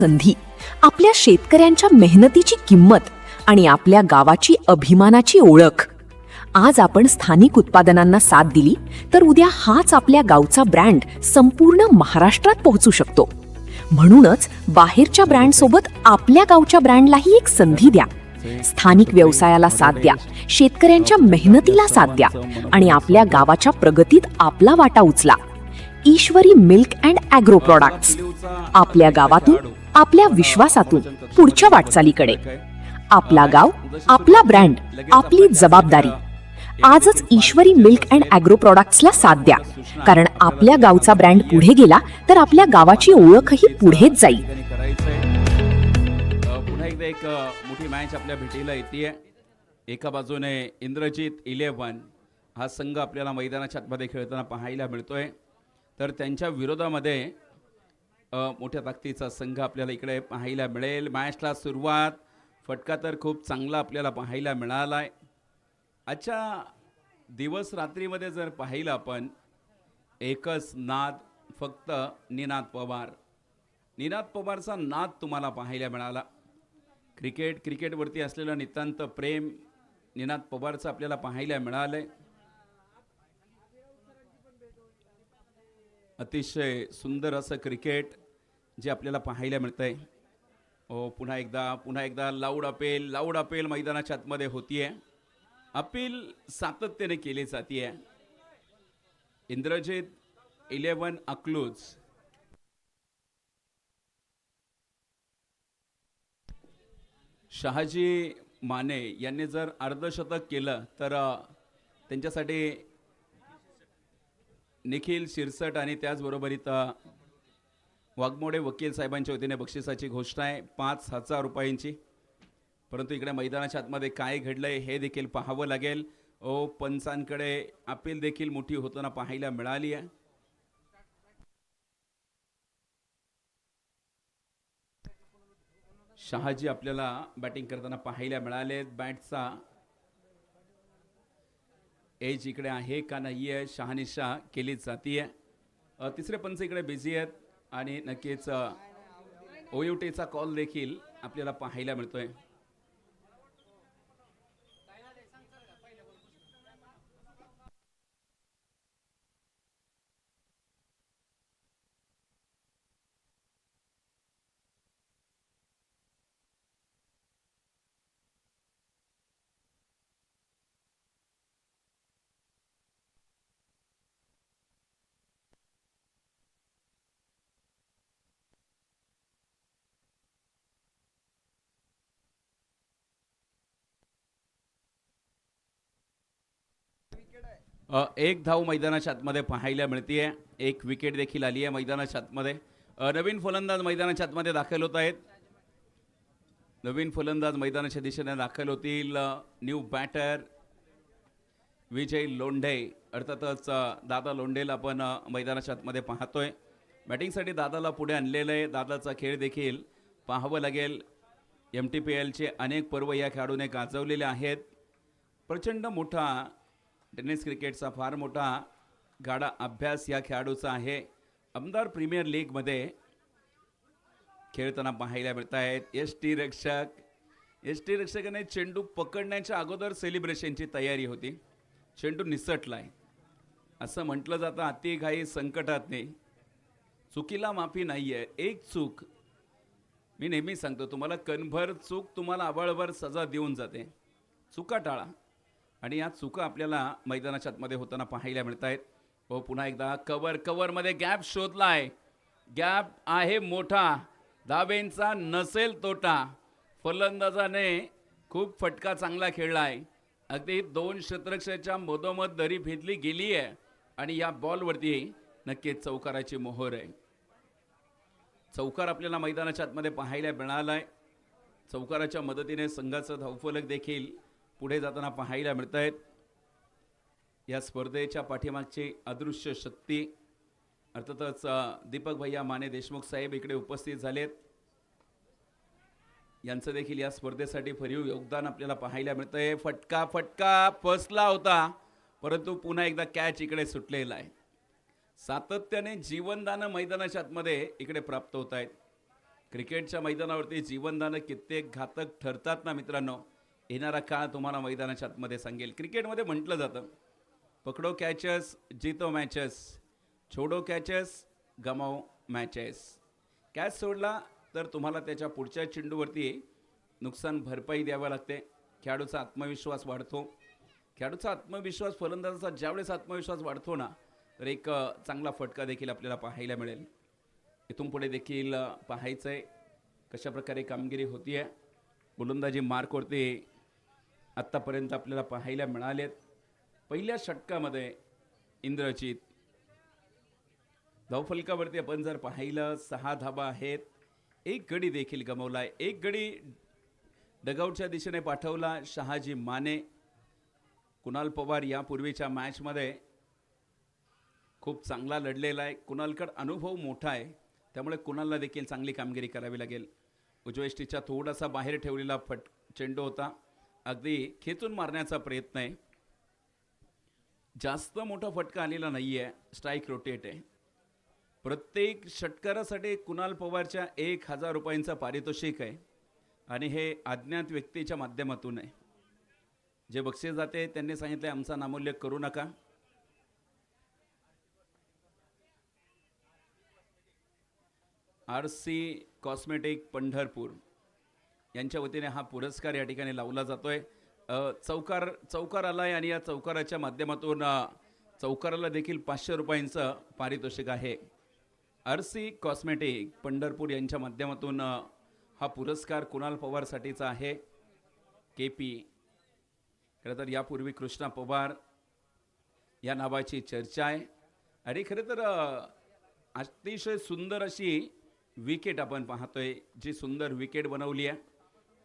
संधी, आपल्या शेतकऱ्यांच्या मेहनतीची किंमत आणि आपल्या गावाची अभिमानाची ओळख. आज आपण स्थानिक उत्पादनांना साथ दिली तर उद्या हाच आपल्या गावचा ब्रँड संपूर्ण महाराष्ट्रात पोहोचू शकतो. म्हणूनच बाहेरच्या ब्रँडसोबत आपल्या गावच्या ब्रँडलाही एक संधी द्या. स्थानिक व्यवसायाला साथ द्या, शेतकऱ्यांच्या मेहनतीला साथ द्या आणि आपल्या गावाच्या प्रगतीत आपला वाटा उचला. ईश्वरी मिल्क अँड ॲग्रो प्रॉडक्ट्स, आपल्या गावातून, आपल्या विश्वासातून पुढच्या वाटचालीकडे. आपला गाव, आपला ब्रँड, आपली जबाबदारी. आजच ईश्वरी मिल्क अँड ॲग्रो प्रॉडक्ट्सला साथ द्या, कारण आपल्या गावचा ब्रँड पुढे गेला तर आपल्या गावाची ओळखही पुढेच जाईल. पुन्हा एकदा एक मोठी मॅच आपल्या भेटीला येते. एका बाजूने इंद्रजित 11 हा संघ आपल्याला मैदानाच्या आतमध्ये खेळताना पाहायला मिळतोय, तर त्यांच्या विरोधामध्ये मोठ्या ताकदीचा संघ आपल्याला इकडे पाहायला मिळेल. मॅचला सुरुवात, फटका तर खूप चांगला आपल्याला पाहायला मिळाला आहे. आजच्या दिवस रात्रीमध्ये जर पाहिलं आपण, एकच नाद, फक्त निनाद पवार. निनाद पवारचा नाद तुम्हाला पाहायला मिळाला. क्रिकेटवरती असलेलं नितांत प्रेम निनाद पवारचं आपल्याला पाहायला मिळालंय. अतिशय सुंदर असं क्रिकेट जे आपल्याला पाहायला मिळतंय. पुन्हा एकदा लाऊड अपेल मैदानाच्या आतमध्ये होतीये. अपील सातत्याने केली जातीये. इंद्रजित 11 अकलूज, शहाजी माने यांनी जर अर्धशतक केलं तर त्यांच्यासाठी निखिल शिरसट आणि त्याचबरोबर इथं वाघमोडे वकील साहेबांच्या वतीने बक्षिसाची घोषणा आहे 5,000 रुपयांची. परंतु इकडे मैदानाच्या आतमध्ये काय घडलंय हे देखील पाहावं लागेल. पंचांकडे अपील देखील मोठी होताना पाहायला मिळाली आहे. शहाजी आपल्याला बॅटिंग करताना पाहायला मिळाले. बॅटचा एज इकडे आहे का नाही आहे शहानिशा केली जातीये. तिसरे पंच इकडे बिझी आहेत आणि नक्कीच ओयुटीचा कॉल देखील आपल्याला पाहायला मिळतोय. एक धाव मैदानाच्या आतमध्ये पाहायला मिळतीये. एक विकेट देखील आली आहे मैदानाच्या आतमध्ये. नवीन फलंदाज मैदानाच्या आतमध्ये दाखल होत आहेत. नवीन फलंदाज मैदानाच्या दिशेने दाखल होतील. न्यू बॅटर विजय लोंढे, अर्थातच दादा लोंढेला आपण मैदानाच्या आतमध्ये पाहतोय. बॅटिंगसाठी दादाला पुढे आणलेलं आहे. दादाचा खेळ देखील पाहावं लागेल. MTPLचे अनेक पर्व या खेळाडूने गाजवलेले आहेत. प्रचंड मोठा टेनिस क्रिकेटचा फार मोठा गाडा अभ्यास या खेळाडूचा आहे. आमदार प्रीमियर लीगमध्ये खेळताना पाहायला मिळत आहेत. एस टी रक्षकाने चेंडू पकडण्याच्या अगोदर सेलिब्रेशनची तयारी होती. चेंडू निसटलाय असं म्हटलं जातं. अति घाई संकटात नाही. चुकीला माफी नाही आहे. एक चूक, मी नेहमी सांगतो तुम्हाला, कणभर चूक तुम्हाला आबळभर सजा देऊन जाते. चुका टाळा. आणि या चुका आपल्याला मैदानाच्या आतमध्ये होताना पाहायला मिळत आहेत. पुन्हा एकदा कव्हरमध्ये गॅप शोधलाय. गॅप आहे मोठा, धाबेंचा नसेल तोटा. फलंदाजाने खूप फटका चांगला खेळलाय. अगदी 2 षटरक्षकाच्या मधोमध दरी भेदली गेली आहे आणि या बॉलवरती नक्कीच चौकाराची मोहर आहे. चौकार आपल्याला मैदानाच्या आतमध्ये पाहायला मिळालाय. चौकाराच्या मदतीने संघाचं धावफलक देखील पुढे जाताना पाहायला मिळत आहेत. या स्पर्धेच्या पाठीमागची अदृश्य शक्ती अर्थातच दीपक भैया माने देशमुख साहेब इकडे उपस्थित झालेत. यांचं देखील या स्पर्धेसाठी भरीव योगदान आपल्याला पाहायला मिळतंय. फटका फसला होता, परंतु पुन्हा एकदा कॅच इकडे सुटलेला आहे. सातत्याने जीवनदान मैदानाच्या आतमध्ये इकडे प्राप्त होत आहेत. क्रिकेटच्या मैदानावरती जीवनदानं कित्येक घातक ठरतात ना मित्रांनो. येणारा काळ तुम्हाला मैदानाच्या आतमध्ये सांगेल. क्रिकेटमध्ये म्हटलं जातं, पकडो कॅचेस जीतो मॅचेस, छोडो कॅचेस गमाव मॅचेस. कॅच सोडला तर तुम्हाला त्याच्या पुढच्या चेंडूवरती नुकसान भरपाई द्यावी लागते. खेळाडूचा आत्मविश्वास वाढतो. खेळाडूचा आत्मविश्वास, फलंदाजाचा ज्यावेळेस आत्मविश्वास वाढतो ना, तर एक चांगला फटका देखील आपल्याला पाहायला मिळेल. इथून पुढे देखील पाहायचं आहे कशाप्रकारे कामगिरी होती आहे. गोलंदाजी मार्कवरती आत्तापर्यंत आपल्याला पाहायला मिळालेत. पहिल्या षटकामध्ये इंद्रजित धावफलकावरती आपण जर पाहिलं 6 धाबा आहेत. एक गडी देखील गमावला. एक गडी डगआउटच्या दिशेने पाठवला शहाजी माने. कुणाल पवार यापूर्वीच्या मॅचमध्ये खूप चांगला लढलेला आहे. कुणालकडे अनुभव मोठा आहे, त्यामुळे कुणालला देखील चांगली कामगिरी करावी लागेल. उजवेष्टीच्या थोडासा बाहेर ठेवलेला चेंडू होता, अगदी खेचून मारण्याचा प्रयत्न आहे. जास्त मोठा फटका आलेला नाही आहे. स्ट्राईक रोटेट आहे. प्रत्येक षटकारासाठी कुणाल पवारच्या 1000 रुपयांचं पारितोषिक आहे आणि हे अज्ञात व्यक्तीच्या माध्यमातून आहे. जे बक्षीस जाते त्यांनी सांगितले आमचा नामोल्लेख करू नका. RC कॉस्मेटिक पंढरपूर यांच्या वतीने हा पुरस्कार या ठिकाणी लावला जातोय. चौकार आलाय आणि या चौकाराच्या माध्यमातून चौकाराला देखील 500 रुपयांचं पारितोषिक आहे. RC कॉस्मेटिक पंढरपूर यांच्या माध्यमातून हा पुरस्कार कुणाल पवारसाठीचा आहे. KP खरं तर यापूर्वी कृष्णा पवार या नावाची चर्चा आहे आणि खरं तर अतिशय सुंदर अशी विकेट आपण पाहतोय. जी सुंदर विकेट बनवली आहे.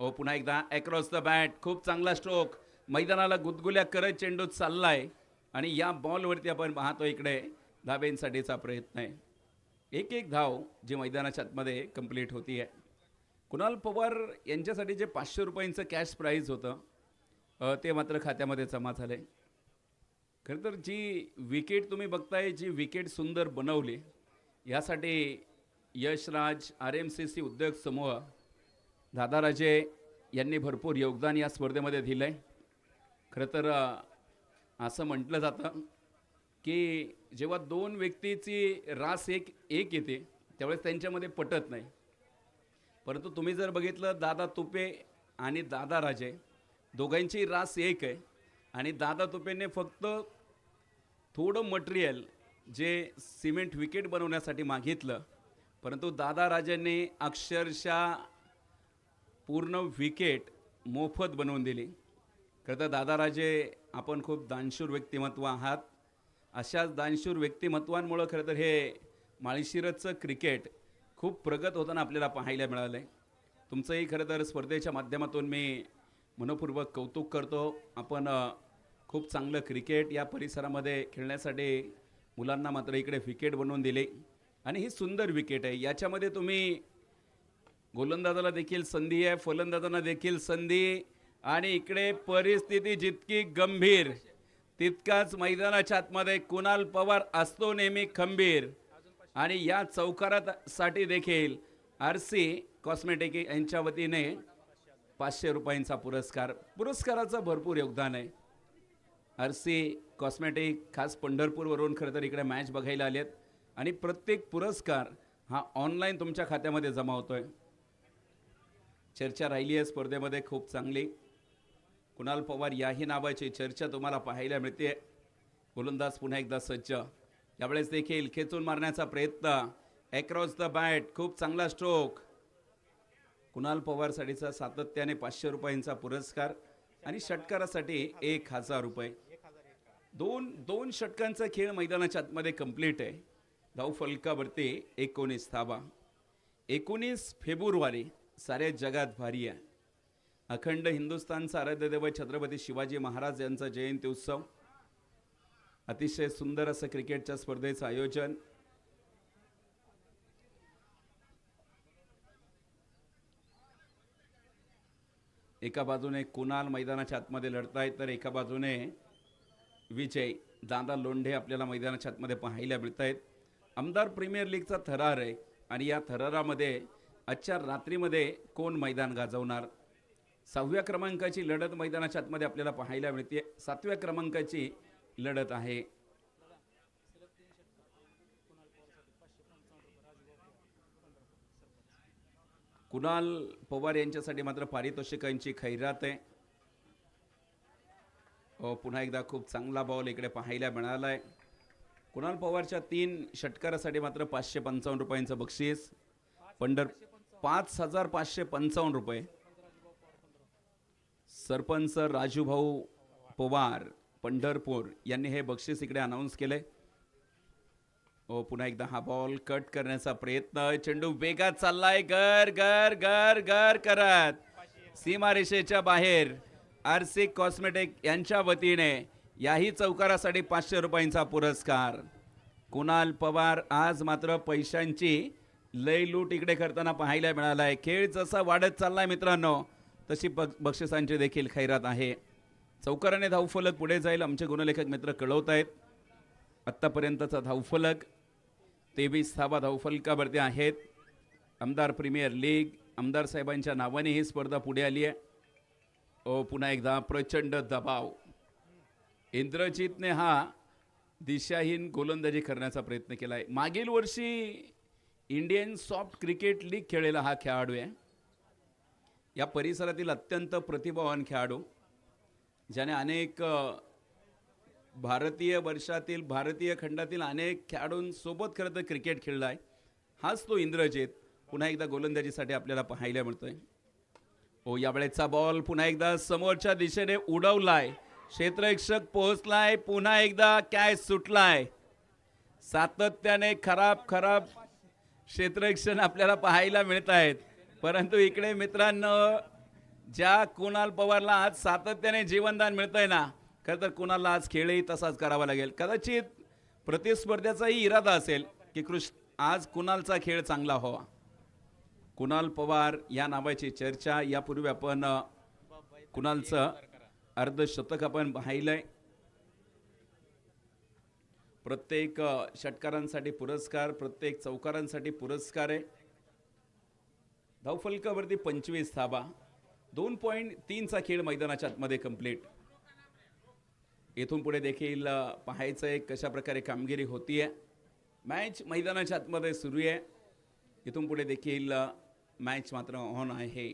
पुन्हा एकदा अक्रॉस द बॅट, खूप चांगला स्ट्रोक, मैदानाला गुदगुल्या करत चेंडू चाललाय आणि या बॉलवरती आपण पाहतो इकडे धाब्यांसाठीचा प्रयत्न आहे. एक धाव जी मैदानाच्या आतमध्ये कंप्लीट होती आहे. कुणाल पवार यांच्यासाठी जे 500 रुपयांचं कॅश प्राईज होतं ते मात्र खात्यामध्ये जमा झाले. खरं तर जी विकेट तुम्ही बघताय, जी विकेट सुंदर बनवली, यासाठी यशराज RMCC उद्योग समूह दादाराजे यांनी भरपूर योगदान या स्पर्धेमध्ये दिलं आहे. खरं तर असं म्हटलं जातं की जेव्हा 2 व्यक्तीची रास एक येते त्यावेळेस त्यांच्यामध्ये पटत नाही. परंतु तुम्ही जर बघितलं दादा तुपे आणि दादा राजे दोघांची रास एक आहे आणि दादा तुपेने फक्त थोडं मटेरियल जे सिमेंट विकेट बनवण्यासाठी मागितलं, परंतु दादा राजांनी अक्षरशः पूर्ण विकेट मोफत बनवून दिली. खरं तर दादा राजे आपण खूप दानशूर व्यक्तिमत्व आहात. अशाच दानशूर व्यक्तिमत्वांमुळं खरं तर हे माळशिरसचं क्रिकेट खूप प्रगत होताना आपल्याला पाहायला मिळालं आहे. तुमचंही खरं तर स्पर्धेच्या माध्यमातून मी मनपूर्वक कौतुक करतो. आपण खूप चांगलं क्रिकेट या परिसरामध्ये खेळण्यासाठी मुलांना मात्र इकडे विकेट बनवून दिले आणि ही सुंदर विकेट आहे. याच्यामध्ये तुम्ही गोलंदाजाला देखील संधी आहे, फलंदाजांना देखील संधी आणि इकडे परिस्थिती जितकी गंभीर तितकाच मैदानाच्या आतमध्ये कुणाल पवार असतो नेहमी खंबीर. आणि या चौकारासाठी देखील RC कॉस्मेटिक यांच्या वतीने 500 रुपयांचा पुरस्काराचं भरपूर योगदान आहे. RC कॉस्मेटिक खास पंढरपूरवरून खरं तर इकडे मॅच बघायला आलेत आणि प्रत्येक पुरस्कार हा ऑनलाईन तुमच्या खात्यामध्ये जमा होतोय. चर्चा राहिली आहे स्पर्धेमध्ये खूप चांगली. कुणाल पवार याही नावाची चर्चा तुम्हाला पाहायला मिळते. गोलंदाज पुन्हा एकदा सज्ज, यावेळेस देखील खेचून मारण्याचा प्रयत्न, अक्रॉस द बॅट, खूप चांगला स्ट्रोक. कुणाल पवारसाठीचा सातत्याने 500 रुपयांचा पुरस्कार आणि षटकारासाठी 1000 रुपये. दोन षटकांचा खेळ मैदानाच्या आतमध्ये कंप्लीट आहे. धावफलकावरती 19 धावा. 19 फेब्रुवारी साऱ्या जगात भारी आहे. अखंड हिंदुस्थानचा आराध्य दैवत छत्रपती शिवाजी महाराज यांचा जयंती उत्सव. अतिशय सुंदर असं क्रिकेटच्या स्पर्धेचं आयोजन. एका बाजूने कुणाल मैदानाच्या आतमध्ये लढतायत तर एका बाजूने विजय दादा लोंढे आपल्याला मैदानाच्या आतमध्ये पाहायला मिळत आहेत. आमदार प्रीमियर लीगचा थरार आहे आणि या थरारामध्ये आजच्या रात्रीमध्ये कोण मैदान गाजवणार. 6व्या क्रमांकाची लढत मैदानाच्या आतमध्ये आपल्याला पाहायला मिळते. 7व्या क्रमांकाची लढत आहे. कुणाल पवार यांच्यासाठी मात्र पारितोषिकांची खैरात आहे. पुन्हा एकदा खूप चांगला बॉल इकडे पाहायला मिळाला आहे. कुणाल पवारच्या 3 षटकारासाठी मात्र 555 रुपयांचं बक्षीस. 5,555 रुपये. सरपंच राजूभाऊ पवार पंढरपूर यांनी हे बक्षीस इकडे अनाऊन्स केले. पुन्हा एकदा हा बॉल कट करण्याचा प्रयत्न. चेंडू वेगात चाललाय. गर गर गर गर करत सीमारेषेच्या बाहेर. आरसी कॉस्मेटिक यांच्या वतीने याही चौकारासाठी 500 रुपयांचा पुरस्कार. कुणाल पवार आज मात्र पैशांची लय लूट इकडे करताना पाहायला मिळालाय. खेळ जसा वाढत चाललाय मित्रांनो तशी बक्षिसांची देखील खैरात आहे. चौकाराने धावफलक पुढे जाईल आमचे गुणलेखक मित्र कळवत आहेत. आत्तापर्यंतचा धावफलक 23 धावा धावफलकावरती आहेत. आमदार प्रीमियर लीग आमदार साहेबांच्या नावाने ही स्पर्धा पुढे आली आहे. पुन्हा एकदा प्रचंड दबाव. इंद्रजितने हा दिशाहीन गोलंदाजी करण्याचा प्रयत्न केला आहे. मागील वर्षी इंडियन सॉफ्ट क्रिकेट लीग खेळलेला हा खेळाडू आहे. या परिसरातील अत्यंत प्रतिभावान खेळाडू ज्याने अनेक भारतीय वर्षातील भारतीय खंडातील अनेक खेळाडूंसोबत खरं तर क्रिकेट खेळला आहे. हाच तो इंद्रजित पुन्हा एकदा गोलंदाजीसाठी आपल्याला पाहायला मिळतोय. यावेळेचा बॉल पुन्हा एकदा समोरच्या दिशेने उडवलाय. क्षेत्ररक्षक पोहोचलाय. पुन्हा एकदा कॅच सुटलाय. सातत्याने खराब क्षेत्ररक्षण आपल्याला पाहायला मिळत आहेत. परंतु इकडे मित्रांनो ज्या कुणाल पवारला आज सातत्याने जीवनदान मिळतंय ना खरं तर कुणालला आज खेळही तसाच करावा लागेल. कदाचित प्रतिस्पर्ध्याचाही इरादा असेल की आज कुणालचा खेळ चांगला व्हावा. कुणाल पवार या नावाची चर्चा. यापूर्वी आपण कुणालचं अर्धशतक आपण पाहिलंय. प्रत्येक षटकारांसाठी पुरस्कार, प्रत्येक चौकारांसाठी पुरस्कार आहे. धावफलकावरती 25 धावा. 2.3चा खेळ मैदानाच्या आतमध्ये कंप्लीट. येथून पुढे देखील पाहायचं आहे कशा प्रकारे कामगिरी होतीये. मॅच मैदानाच्या आतमध्ये सुरू आहे. इथून पुढे देखील मॅच मात्र ऑन आहे.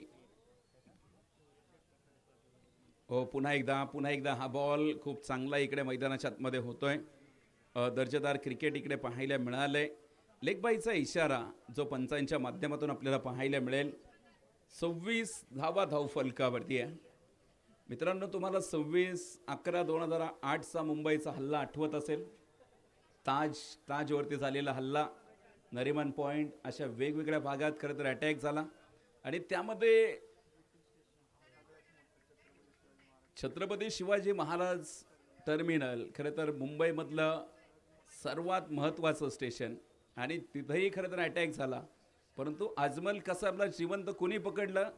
पुन्हा एकदा हा बॉल खूप चांगला इकडे मैदानाच्या आतमध्ये होतोय. दर्जेदार क्रिकेट इकडे पाहायला मिळालंय. लेग बायचा इशारा जो पंचांच्या माध्यमातून आपल्याला पाहायला मिळेल. 26 धावा धावफलकावरती आहे. मित्रांनो तुम्हाला 26/11/2008चा मुंबईचा हल्ला आठवत असेल. ताजवरती झालेला हल्ला, नरिमन पॉइंट अशा वेगवेगळ्या भागात खरं तर अटॅक झाला आणि त्यामध्ये छत्रपती शिवाजी महाराज टर्मिनल खरं तर मुंबईमधलं सर्वात महत्त्वाचं स्टेशन आणि तिथंही खरं तर अटॅक झाला. परंतु अजमल कसाबला जिवंत कोणी पकडलं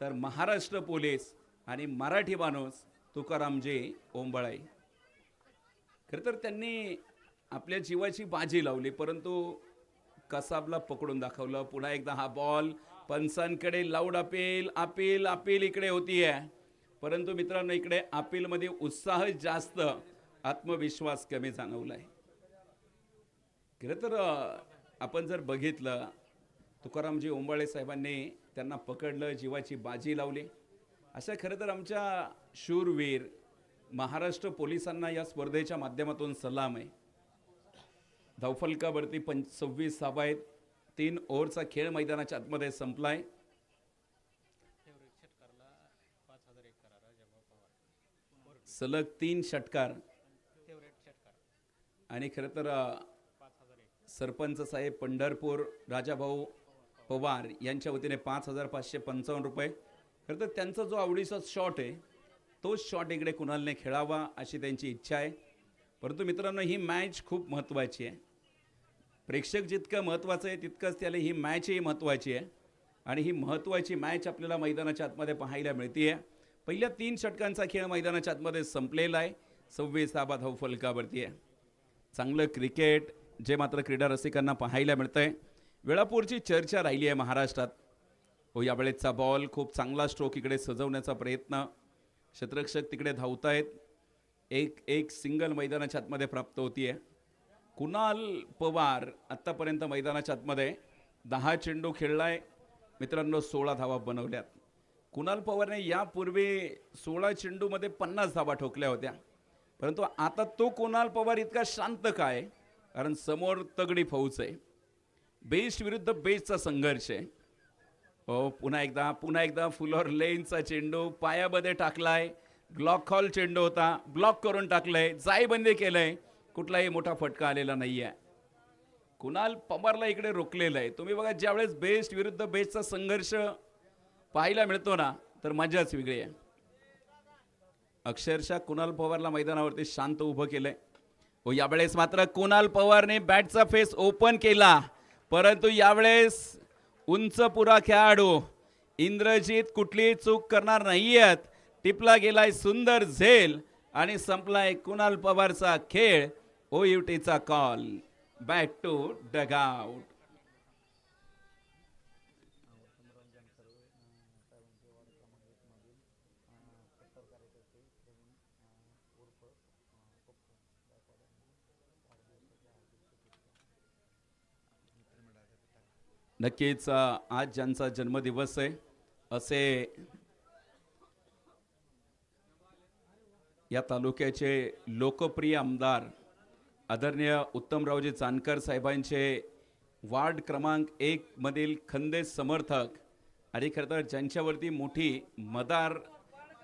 तर महाराष्ट्र पोलीस आणि मराठी माणूस तुकारामजी ओंबळाई. खरं तर त्यांनी आपल्या जीवाची बाजी लावली परंतु कसाबला पकडून दाखवलं. पुन्हा एकदा हा बॉल पंचांकडे लाऊड अपील इकडे होतीये. परंतु मित्रांनो इकडे अपीलमध्ये उत्साह जास्त, आत्मविश्वास कमी जाणवलाय. खरं तर आपण जर बघितलं तुकारामजी ओंबाळे साहेबांनी त्यांना पकडलं, जीवाची बाजी लावली. अशा खरं तर आमच्या शूरवीर महाराष्ट्र पोलिसांना या स्पर्धेच्या माध्यमातून सलाम आहे. धावफलकावरती 26 धावा आहेत. 3 ओव्हरचा खेळ मैदानाच्या आतमध्ये संपलाय. सलग 3 षटकार आणि खरं तर सरपंच साहेब पंढरपूर राजाभाऊ पवार यांच्या वतीने 5,555 रुपये. खरं तर त्यांचा जो आवडीचा शॉट आहे तोच शॉट इकडे कुणालने खेळावा अशी त्यांची इच्छा आहे. परंतु मित्रांनो ही मॅच खूप महत्त्वाची आहे. प्रेक्षक जितकं महत्त्वाचं आहे तितकंच त्याला ही मॅचही महत्त्वाची आहे आणि ही महत्त्वाची मॅच आपल्याला मैदानाच्या आतमध्ये पाहायला मिळते आहे. पहिल्या 3 षटकांचा खेळ मैदानाच्या आतमध्ये संपलेला आहे. 26 धावा धावफलकावरती आहे. चांगलं क्रिकेट जे मात्र क्रीडा रसिकांना पाहायला मिळतंय. वेळापूरची चर्चा राहिली आहे महाराष्ट्रात. हो, यावेळेचा बॉल खूप चांगला स्ट्रोक इकडे सजवण्याचा प्रयत्न, क्षेत्ररक्षक तिकडे धावतायत. एक सिंगल मैदानाच्या आतमध्ये प्राप्त होतीये. कुणाल पवार आत्तापर्यंत मैदानाच्या आतमध्ये 10 चेंडू खेळलाय मित्रांनो, 16 धावा बनवल्यात. कुणाल पवारने यापूर्वी 16 चेंडूमध्ये 50 धावा ठोकल्या होत्या, परंतु आता तो कुणाल पवार इतका शांत काय? कारण समोर तगडी फौज आहे. बेस्ट विरुद्ध बेस्टचा संघर्ष आहे. हो, पुन्हा एकदा फुलर लेनचा चेंडू पायामध्ये टाकलाय. ब्लॉक हॉल चेंडू होता, ब्लॉक करून टाकलंय, जाईबंदी केलंय, कुठलाही मोठा फटका आलेला नाहीये. कुणाल पवारला इकडे रोखलेलं आहे. तुम्ही बघा, ज्यावेळेस बेस्ट विरुद्ध बेस्टचा संघर्ष पाहायला मिळतो ना, तर मजाच वेगळी आहे. अक्षरशः कुणाल पवारला मैदानावरती शांत उभं केलंय. हो, यावेळेस मात्र कुणाल पवारने बॅटचा फेस ओपन केला, परंतु यावेळेस उंच पुरा खेळाडू इंद्रजीत कुठलीही चूक करणार नाहीयेत. टिपला गेलाय सुंदर झेल आणि संपलाय कुणाल पवारचा खेळ. ओयुटीचा कॉल, बॅक टू डगआउट. नक्कीच आज ज्यांचा जन्मदिवस आहे असे या तालुक्याचे लोकप्रिय आमदार आदरणीय उत्तमरावजी जानकर साहेबांचे वार्ड क्रमांक 1 मधील खंदेश समर्थक आणि खरं तर ज्यांच्यावरती मोठी मदार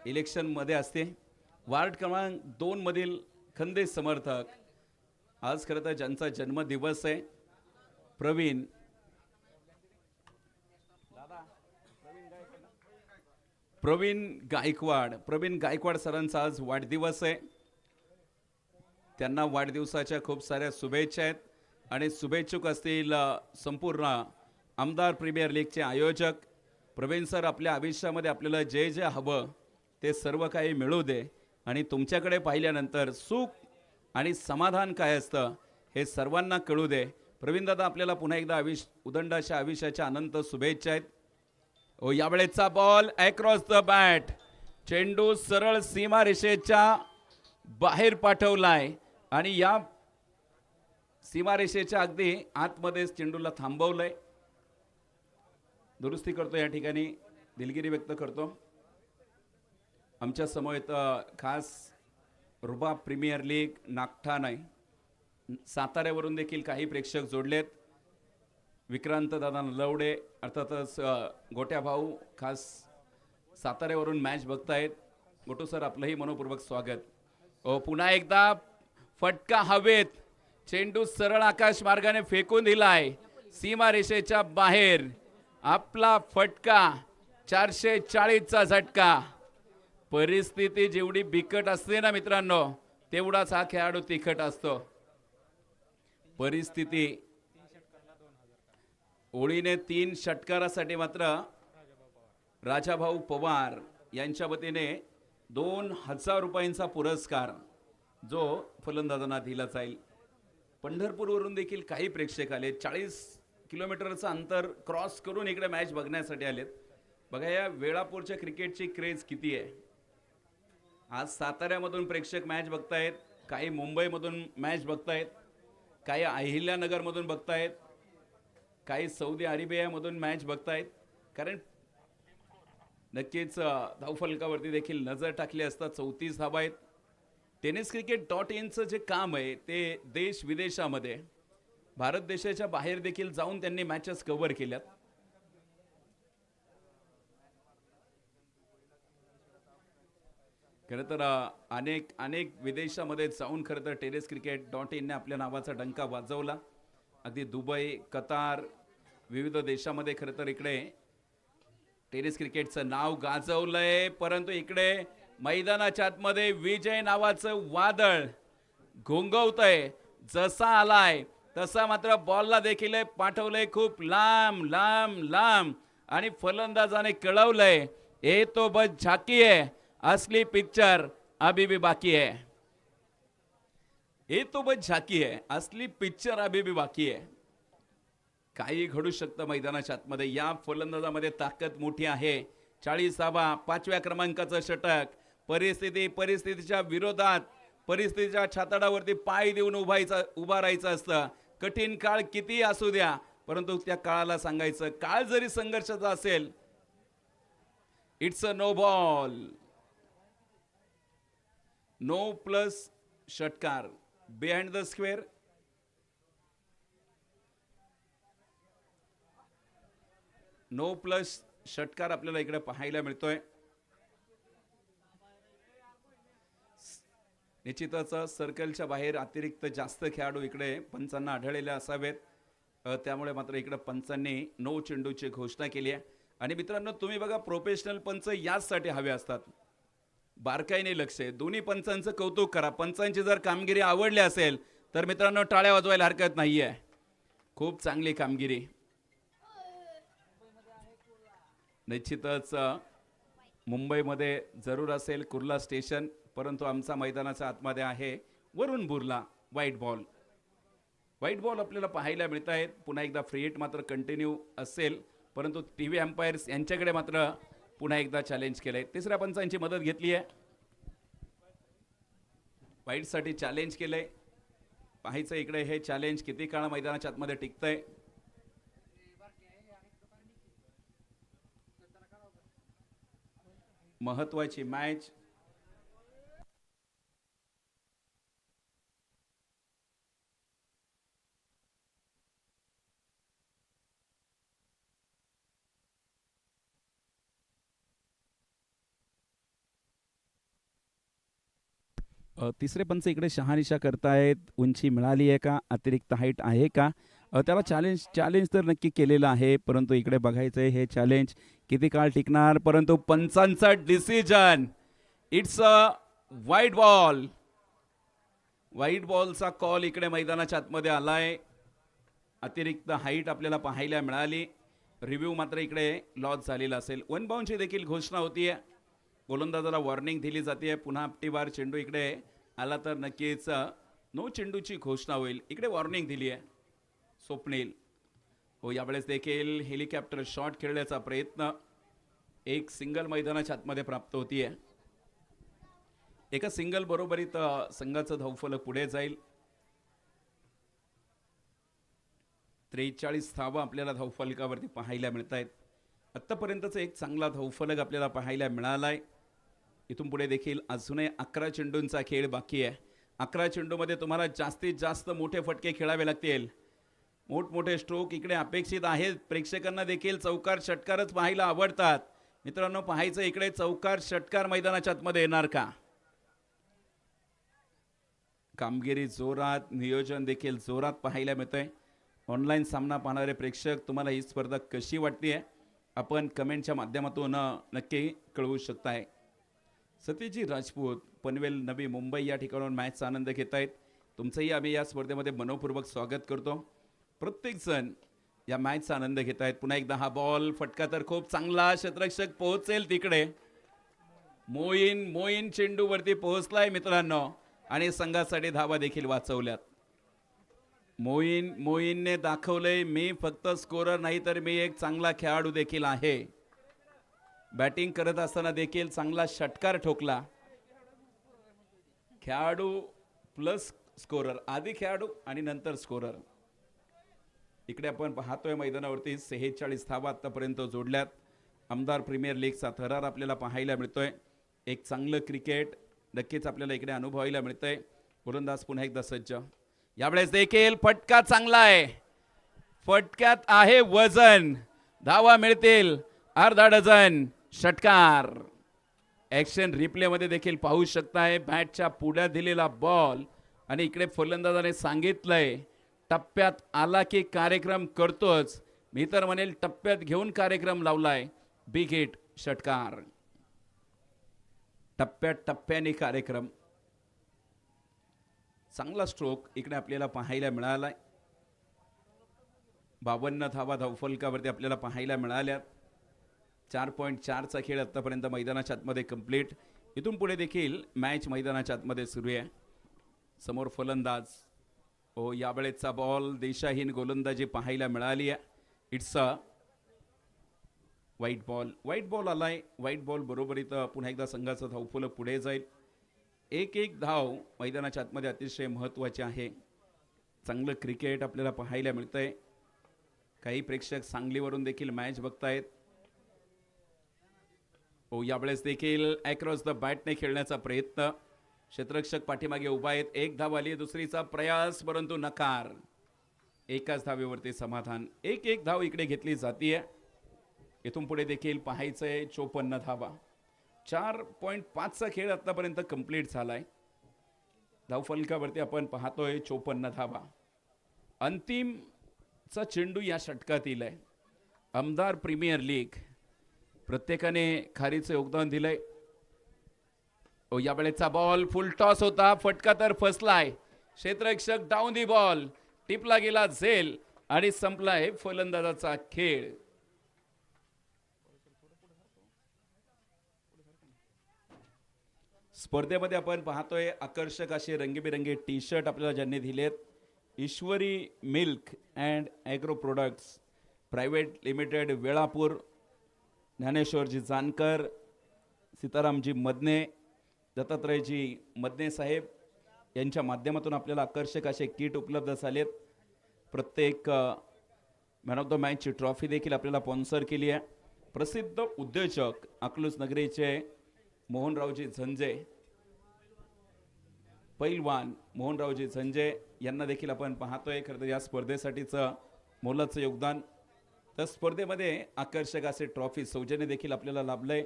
इलेक्शनमध्ये असते, वार्ड क्रमांक 2 मधील खंदेश समर्थक, आज खरं तर ज्यांचा जन्मदिवस आहे प्रवीण गायकवाड सरांचा आज वाढदिवस आहे. त्यांना वाढदिवसाच्या खूप साऱ्या शुभेच्छा आहेत. आणि शुभेच्छुक असतील संपूर्ण आमदार प्रीमियर लीगचे आयोजक. प्रवीण सर, आपल्या आयुष्यामध्ये आपल्याला जे जे हवं ते सर्व काही मिळू दे, आणि तुमच्याकडे पाहिल्यानंतर सुख आणि समाधान काय असतं हे सर्वांना कळू दे. प्रवीण दादा, आपल्याला पुन्हा एकदा उदंडाच्या आयुष्याच्या अनंत शुभेच्छा आहेत. ओ, यावेळेचा बॉल अक्रॉस द बॅट, चेंडू सरळ सीमारेषेच्या बाहेर पाठवलाय आणि या सीमारेषेच्या अगदी आतमध्येच चेंडूला थांबवलंय. दुरुस्ती करतो, या ठिकाणी दिलगिरी व्यक्त करतो. आमच्या समवेत खास रुबाब प्रीमियर लीग नागठाण आहे, साताऱ्यावरून देखील काही प्रेक्षक जोडलेत. विक्रांत दादा नलवडे, अर्थातच गोट्या भाऊ खास साताऱ्यावरून मॅच बघतायत. गोटू सर, आपलंही मनोपूर्वक स्वागत. ओ, पुन्हा एकदा फटका हवेत, चेंडू सरळ आकाश मार्गाने फेकून दिलाय सीमारेषेच्या बाहेर. आपला फटका 440चा झटका. परिस्थिती जेवढी बिकट असते ना मित्रांनो, तेवढाच हा खेळाडू तिखट असतो. परिस्थिती ओळीने 3 षटकारासाठी मात्र राजाभाऊ पवार यांच्या वतीने 2000 रुपयांचा पुरस्कार जो फलंदाजांना दिला जाईल. पंढरपूरवरून देखील काही प्रेक्षक आले, 40 किलोमीटरचं अंतर क्रॉस करून इकडे मॅच बघण्यासाठी आलेत. बघा या वेळापूरच्या क्रिकेटची क्रेज किती आहे. आज साताऱ्यामधून प्रेक्षक मॅच बघतायत, काही मुंबईमधून मॅच बघतायत, काही अहिल्यानगरमधून बघतायत, काही सौदी अरेबियामधून मॅच बघतायत. कारण नक्कीच धावफलकावरती देखील नजर टाकली असता 34 धावा आहेत. tenniscricket.inचं जे काम आहे ते देश विदेशामध्ये, भारत देशाच्या बाहेर देखील जाऊन त्यांनी मॅचेस कव्हर केल्यात. खरं तर अनेक विदेशामध्ये जाऊन खरं तर tenniscricket.in ने आपल्या नावाचा डंका वाजवला. अगदी दुबई, कतार, विविध देशामध्ये खरं तर इकडे टेनिस क्रिकेटचं नाव गाजवलंय. परंतु इकडे मैदानाच्या आतमध्ये विजय नावाचं वादळ घोंगवतंय. जसा आलाय तसा मात्र बॉलला देखील पाठवलंय खूप लांब लांब लांब, आणि फलंदाजाने कळवलंय ये तो बस झाकी है, असली पिक्चर अभी भी बाकी है. ये तो बस झाकी है, असली पिक्चर अभी भी बाकी है. काही घडू शकतं मैदानाच्या आतमध्ये. या फलंदाजामध्ये ताकद मोठी आहे. 40 धावा, 5व्या क्रमांकाचं षटक. परिस्थितीच्या विरोधात, परिस्थितीच्या छाताडावरती पाय देऊन उभा राहायचं असतं. कठीण काळ किती असू द्या, परंतु त्या काळाला सांगायचं, काळ जरी संघर्षाचा असेल, it's a no ball. No plus षटकार behind the square. No plus षटकार आपल्याला इकडे पाहायला मिळतोय. निश्चितच सर्कलच्या बाहेर अतिरिक्त जास्त खेळाडू इकडे पंचांना आढळलेले असावेत. त्यामुळे मात्र इकडे पंचांनी नो चेंडूची घोषणा केली आहे. आणि मित्रांनो, तुम्ही बघा, प्रोफेशनल पंच याचसाठी हवे असतात. बारकाईने लक्ष आहे. दोन्ही पंचांचं कौतुक करा. पंचांची जर कामगिरी आवडली असेल तर मित्रांनो टाळ्या वाजवायला हरकत नाहीये. खूप चांगली कामगिरी. निश्चितच मुंबईमध्ये जरूर असेल कुर्ला स्टेशन, परंतु आमचा मैदानाच्या आतमध्ये आहे वरुण बुर्ला. व्हाईट बॉल आपल्याला पाहायला मिळत आहेत. पुन्हा एकदा फ्री हिट मात्र कंटिन्यू असेल, परंतु टीव्ही एम्पायर्स यांच्याकडे मात्र पुन्हा एकदा चॅलेंज केलंय. तिसऱ्या पंचांची मदत घेतली आहे. व्हाईटसाठी चॅलेंज केलंय. पाहायचं इकडे हे चॅलेंज किती काळ मैदानाच्या आतमध्ये टिकतंय. महत्वाची मॅच. तिसरे पंच इकडे शहानिशा करतायत. उंची मिळाली आहे का, अतिरिक्त हाईट आहे का, त्याला चॅलेंज तर नक्की केलेलं आहे, परंतु इकडे बघायचं आहे हे चॅलेंज किती काळ टिकणार. परंतु पंचांचा डिसिजन, इट्स अ व्हाईट बॉलचा कॉल इकडे मैदानाच्या आतमध्ये आलाय. अतिरिक्त हाईट आपल्याला पाहायला मिळाली. रिव्ह्यू मात्र इकडे लॉस झालेला असेल. वन बाउंडची देखील घोषणा होतीये. गोलंदाजाला वॉर्निंग दिली जाते. पुन्हा आपटीवार चेंडू इकडे आला तर नक्कीच नो चेंडूची घोषणा होईल. इकडे वॉर्निंग दिली आहे स्वप्नील. हो, यावेळेस देखील हेलिकॉप्टर शॉट खेळण्याचा प्रयत्न. एक सिंगल मैदानाच्या आतमध्ये प्राप्त होतीये. एका सिंगल बरोबरीत संघाचं धावफलक पुढे जाईल. 43 धावा आपल्याला धावफलकावरती पाहायला मिळत आहेत. आत्तापर्यंतचा एक चांगला धावफलक आपल्याला पाहायला मिळालाय. इथून पुढे देखील अजूनही 11 चेंडूंचा खेळ बाकी आहे. 11 चेंडूमध्ये तुम्हाला जास्तीत जास्त मोठे फटके खेळावे लागतील. मोठमोठे स्ट्रोक इकडे अपेक्षित आहेत. प्रेक्षकांना देखील चौकार षटकारच पाहायला आवडतात. मित्रांनो, पाहायचं इकडे चौकार षटकार मैदानाच्या आतमध्ये येणार का. कामगिरी जोरात, नियोजन देखील जोरात पाहायला मिळतंय. ऑनलाईन सामना पाहणारे प्रेक्षक, तुम्हाला ही स्पर्धा कशी वाटते आपण कमेंटच्या माध्यमातून नक्की कळवू शकताय. सतीजी राजपूत, पनवेल नवी मुंबई या ठिकाणाहून मॅचचा आनंद घेत आहेत. तुमचंही आम्ही या स्पर्धेमध्ये मनोपूर्वक स्वागत करतो. प्रत्येकजण या मॅचचा आनंद घेत आहेत. पुन्हा एकदा हा बॉल फटका तर खूप चांगला. क्षेत्ररक्षक पोहोचेल तिकडे. मोईन चेंडूवरती पोहोचलाय मित्रांनो, आणि संघासाठी धावा देखील वाचवल्यात. मोईनने दाखवलंय, मी फक्त स्कोरर नाही तर मी एक चांगला खेळाडू देखील आहे. बॅटिंग करत असताना देखील चांगला षटकार ठोकला. खेळाडू प्लस स्कोरर, आधी खेळाडू आणि नंतर स्कोरर. इकडे आपण पाहतोय मैदानावरती 46 धावा आतापर्यंत जोडल्यात. आमदार प्रीमियर लीगचा थरार आपल्याला पाहायला मिळतोय. एक चांगलं क्रिकेट नक्कीच आपल्याला इकडे अनुभवायला मिळतंय. गोलंदाज पुन्हा एकदा सज्ज. यावेळेस देखील फटका चांगला आहे. फटक्यात आहे वजन. धावा मिळतील अर्धा डझन. षटकार. ॲक्शन रिप्लेमध्ये देखील पाहू शकताय. बॅटच्या पुढ्यात दिलेला बॉल, आणि इकडे फलंदाजाने सांगितलंय टप्प्यात आला की कार्यक्रम करतोच. मी तर म्हणेल टप्प्यात घेऊन कार्यक्रम लावलाय. Big hit. षटकार. टप्प्याने कार्यक्रम. चांगला स्ट्रोक इकडे आपल्याला पाहायला मिळालाय. 52 धावा धावफलकावरती आपल्याला पाहायला मिळाल्या. 4.4चा खेळ आतापर्यंत मैदानाच्या आतमध्ये कंप्लीट. इथून पुढे देखील मॅच मैदानाच्या आतमध्ये सुरू आहे. समोर फलंदाज यावेळेचा बॉल दिशाहीन गोलंदाजी पाहायला मिळाली आहे. इट्स अ व्हाईट बॉल आलाय. व्हाईट बॉल बरोबरीत पुन्हा एकदा संघाचं धावफलक पुढे जाईल. एक धाव मैदानाच्या आतमध्ये अतिशय महत्त्वाचे आहे. चांगलं क्रिकेट आपल्याला पाहायला मिळतंय. काही प्रेक्षक सांगलीवरून देखील मॅच बघतायत. यावेळेस देखील अक्रॉस द बॅटने खेळण्याचा प्रयत्न. क्षेत्ररक्षक पाठीमागे उभा आहेत. एक धाव आली, दुसरीचा प्रयास परंतु नकार. एकाच धावेवरती समाधान. एक धाव इकडे घेतली जातीये. इथून पुढे देखील पाहायचंय 54 धावा. 4.5चा खेळ आतापर्यंत कंप्लीट झालाय. धावफलकावरती आपण पाहतोय 54 धावा. अंतिमचा चेंडू या षटकातील आहे. आमदार प्रीमियर लीग प्रत्येकाने खारीचं योगदान दिलंय. यावेळेचा बॉल फुल टॉस होता. फटका तर फसलाय. क्षेत्ररक्षक डाऊन दी बॉल. टिपला गेला झेल आणि संपलाय फलंदाजाचा खेळ. स्पर्धेमध्ये आपण पाहतोय आकर्षक असे रंगीबेरंगी टी शर्ट आपल्याला ज्यांनी दिलेत. Ishwari milk and agro products private limited, Velapur, ज्ञानेश्वरजी जानकर, सीतारामजी मदने, दत्तात्रयजी मदने साहेब यांच्या माध्यमातून आपल्याला आकर्षक असे किट उपलब्ध झालेत. प्रत्येक मॅन ऑफ द मॅचची ट्रॉफी देखील आपल्याला स्पॉन्सर केली आहे. प्रसिद्ध उद्योजक अकलूज नगरीचे मोहनरावजी झंजे, पैलवान मोहनरावजी झंजे यांना देखील आपण पाहतोय. खरं तर या स्पर्धेसाठीचं मोलाचं योगदान. तर स्पर्धेमध्ये आकर्षक असे ट्रॉफी सौजन्य देखील आपल्याला लाभलंय.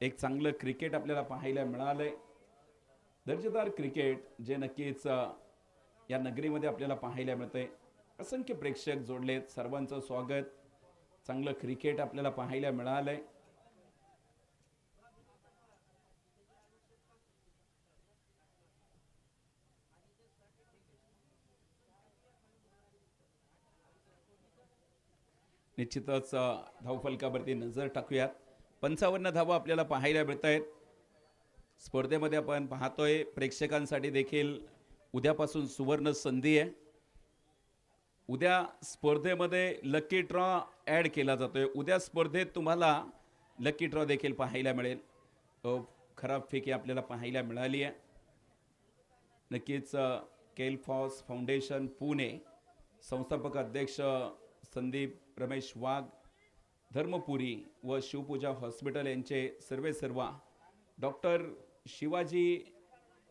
एक चांगलं क्रिकेट आपल्याला पाहायला मिळालंय. दर्जेदार क्रिकेट जे नक्कीच या नगरीमध्ये आपल्याला पाहायला मिळतंय. असंख्य प्रेक्षक जोडलेत. सर्वांचं स्वागत. चांगलं क्रिकेट आपल्याला पाहायला मिळालंय. निश्चितच धावफलकावरती नजर टाकूयात. 55 धावा आपल्याला पाहायला मिळत आहेत. स्पर्धेमध्ये आपण पाहतोय प्रेक्षकांसाठी देखील उद्यापासून सुवर्ण संधी आहे. उद्या स्पर्धेमध्ये लकी ड्रॉ ॲड केला जातोय. उद्या स्पर्धेत तुम्हाला लकी ड्रॉ देखील पाहायला मिळेल. खराब फेकी आपल्याला पाहायला मिळाली आहे. नक्कीच केलफॉस फाउंडेशन पुणे संस्थापक अध्यक्ष संदीप रमेश वाघ, धर्मपुरी व शिवपूजा हॉस्पिटल यांचे सर्वेसर्वा डॉक्टर शिवाजी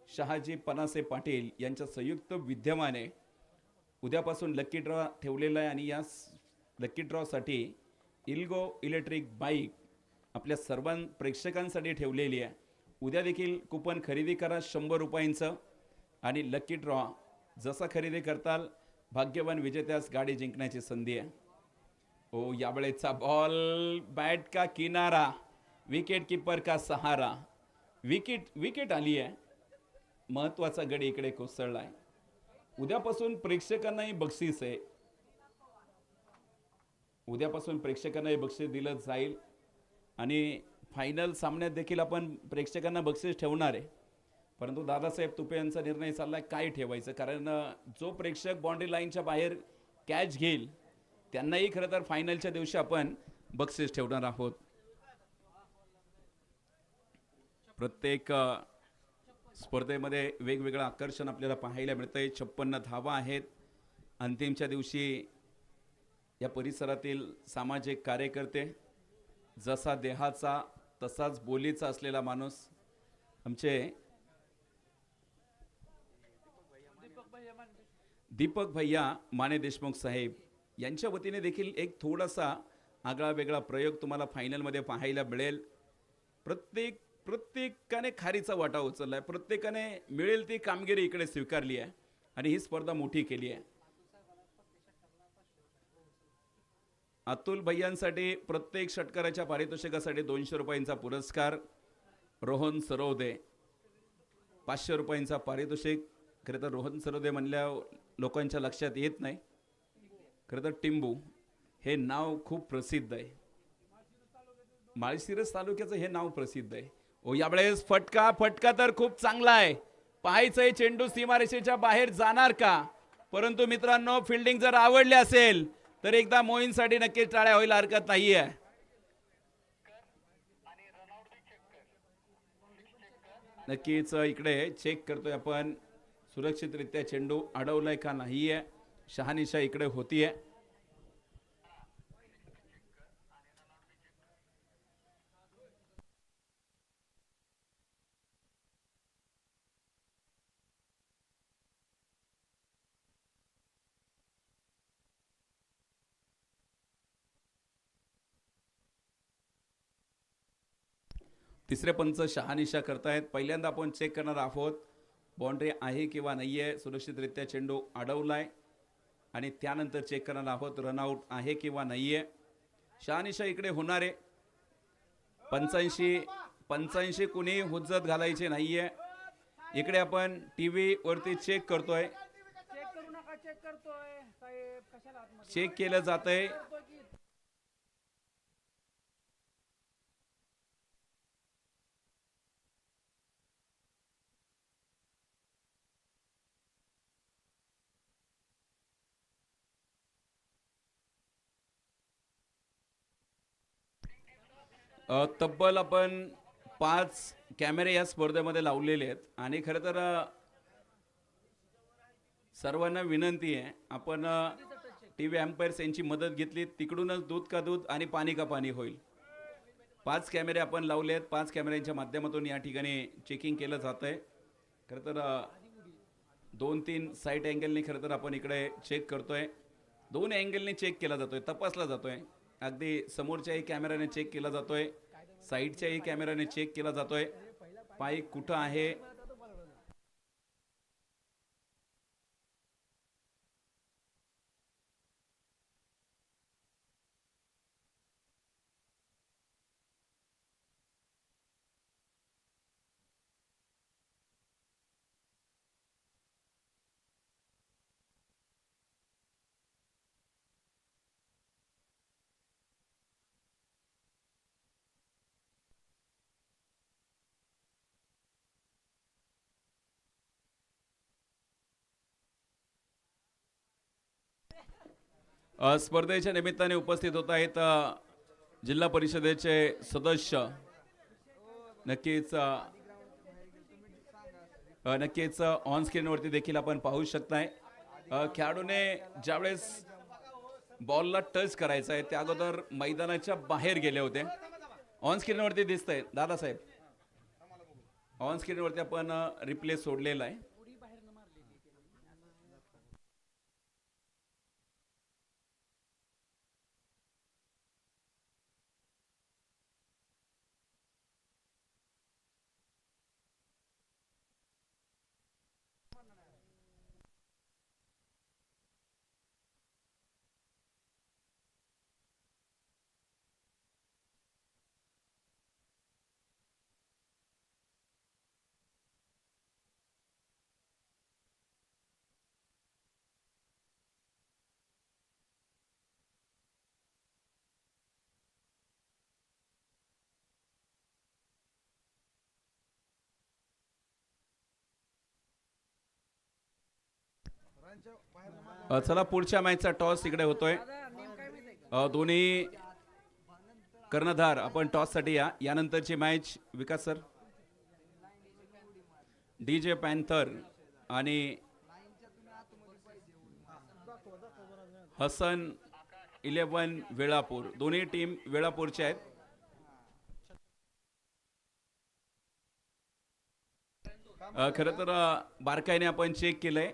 शहाजी पनासे पाटील यांच्या संयुक्त विद्यमाने उद्यापासून लकी ड्रॉ ठेवलेला आहे. आणि या लकी ड्रॉसाठी इल्गो इलेक्ट्रिक बाईक आपल्या सर्व प्रेक्षकांसाठी ठेवलेली आहे. उद्या देखील कुपन खरेदी करा 100 रुपयांचं आणि लकी ड्रॉ जसा खरेदी करताल भाग्यवान विजेत्यास गाडी जिंकण्याची संधी आहे. यावेळेचा बॉल बॅट का किनारा, विकेट कीपर का सहारा. विकेट आली आहे. महत्वाचा गडी इकडे कोसळला आहे. उद्यापासून प्रेक्षकांनाही बक्षीस आहे. उद्यापासून प्रेक्षकांनाही बक्षीस दिलं जाईल आणि फायनल सामन्यात देखील आपण प्रेक्षकांना बक्षीस ठेवणार आहे. परंतु दादासाहेब तुपे यांचा निर्णय चाललाय काय ठेवायचं. कारण जो प्रेक्षक बाउंड्री लाईनच्या बाहेर कॅच घेईल त्यांनाही खरं तर फायनलच्या दिवशी आपण बक्षीस ठेवणार आहोत. प्रत्येक स्पर्धेमध्ये वेगवेगळं आकर्षण आपल्याला पाहायला मिळतंय. 56 धावा आहेत. अंतिमच्या दिवशी या परिसरातील सामाजिक कार्यकर्ते, जसा देहाचा तसाच बोलीचा असलेला माणूस आमचे दीपक भैया माने देशमुख साहेब यांच्या वतीने देखील एक थोडासा आगळा वेगळा प्रयोग तुम्हाला फायनलमध्ये पाहायला मिळेल. प्रत्येकाने खारीचा वाटा उचललाय. प्रत्येकाने मिळेल ती कामगिरी इकडे स्वीकारली आहे आणि ही स्पर्धा मोठी केली आहे. अतुल भैयांसाठी प्रत्येक षटकाराच्या पारितोषिकासाठी 200 रुपयांचा पुरस्कार. रोहन सरोदे 500 रुपयांचा पारितोषिक. खरं तर रोहन सरोदे म्हणल्या लोकांच्या लक्षात येत नाही. खरं तर टिंबू हे नाव खूप प्रसिद्ध आहे. माळशिरस तालुक्याचं हे नाव प्रसिद्ध आहे. यावेळेस फटका तर खूप चांगला आहे. पाहायचंय चेंडू सीमारेषेच्या बाहेर जाणार का. परंतु मित्रांनो, फिल्डिंग जर आवडली असेल तर एकदा मोहीनसाठी नक्कीच टाळ्या व्हायला हरकत नाहीये. नक्कीच इकडे चेक करतोय आपण, सुरक्षितरित्या चेंडू अडवलाय का नाहीये. शहानिशा इकडे होतीये. तिसरे पंच शहानिशा करतायत. पहिल्यांदा आपण चेक करणार आहोत बाउंड्री आहे किंवा नाहीये. सुरक्षितरित्या चेंडू अडवलाय आणि त्यानंतर चेक करणार आहोत रनआउट आहे किंवा नाहीये. शहानिशा इकडे होणार आहे. 85 कुणी हुज्जत घालायचे नाहीये. इकडे आपण टीव्ही वरती चेक करतोय. चेक केलं जातंय. तब्बल आपण 5 कॅमेरे या स्पर्धेमध्ये लावलेले आहेत आणि खरं तर सर्वांना विनंती आहे, आपण टीव्ही एम्पायर्स यांची मदत घेतली, तिकडूनच दूध का दूध आणि पाणी का पाणी होईल. 5 कॅमेरे आपण लावले आहेत. 5 कॅमेऱ्यांच्या माध्यमातून या ठिकाणी चेकिंग केलं जात आहे. खरं तर 2-3 साईड अँगलनी खरं तर आपण इकडे चेक करतोय. 2 अँगलनी चेक केला जातोय, तपासला जातोय. अगदी समोरच्याही कॅमेऱ्याने चेक केला जातोय, साईडच्याही कॅमेऱ्याने चेक केला जातोय. पाय कुठं आहे, स्पर्धेच्या निमित्ताने उपस्थित होत आहेत जिल्हा परिषदेचे सदस्य. नक्कीच ऑन स्क्रीनवरती देखील आपण पाहू शकताय. खेळाडूने ज्यावेळेस बॉलला टच करायचा आहे त्या अगोदर मैदानाच्या बाहेर गेले होते. ऑन स्क्रीनवरती दिसतंय दादासाहेब, ऑन स्क्रीनवरती आपण रिप्ले सोडलेला आहे. चला पुढच्या मॅचचा टॉस इकडे होतोय. दोन्ही कर्णधार आपण टॉस साठी या. यानंतरची मॅच विकास सर, डीजे पॅन्थर आणि हसन 11 वेळापूर, दोन्ही टीम वेळापूरचे आहेत. खरं तर बारकाईने आपण चेक केलंय,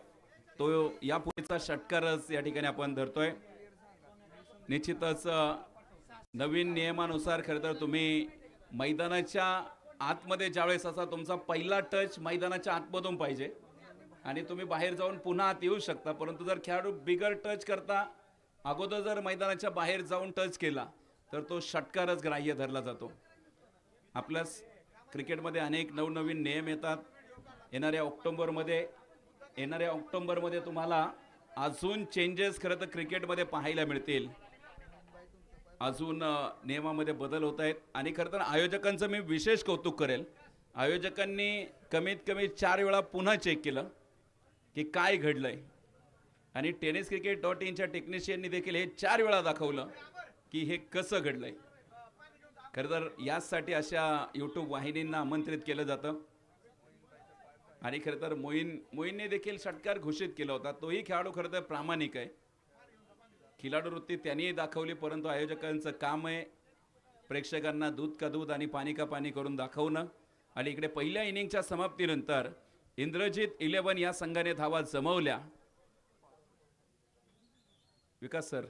तो यापूर्वीचा षटकारच या ठिकाणी आपण धरतोय. निश्चितच नवीन नियमानुसार खरं तर तुम्ही मैदानाच्या आतमध्ये ज्यावेळेस असा तुमचा पहिला टच मैदानाच्या आतमधून पाहिजे आणि तुम्ही बाहेर जाऊन पुन्हा आत येऊ शकता. परंतु जर खेळाडू बिगर टच करता अगोदर जर मैदानाच्या बाहेर जाऊन टच केला तर तो षटकारच ग्राह्य धरला जातो. आपल्या क्रिकेटमध्ये अनेक नवनवीन नियम येतात. येणाऱ्या ऑक्टोबरमध्ये तुम्हाला अजून चेंजेस खरं तर क्रिकेटमध्ये पाहायला मिळतील. अजून नियमामध्ये बदल होत आहेत आणि खरं तर आयोजकांचं मी विशेष कौतुक करेल. आयोजकांनी कमीत कमी 4 वेळा पुन्हा चेक केलं की काय घडलंय आणि टेनिस क्रिकेट .inच्या टेक्निशियननी देखील हे 4 वेळा दाखवलं की हे कसं घडलंय. खरं तर यासाठी अशा यूट्यूब वाहिनींना आमंत्रित केलं जातं आणि खरं तर मोईनने देखील षटकार घोषित केला होता. तोही खेळाडू खरं तर प्रामाणिक आहे. खिलाडू वृत्ती त्यांनीही दाखवली, परंतु आयोजकांचं काम आहे प्रेक्षकांना दूध का दूध आणि पाणी का पाणी करून दाखवणं. आणि इकडे पहिल्या इनिंगच्या समाप्तीनंतर इंद्रजित 11 या संघाने धावा जमवल्या. विकास सर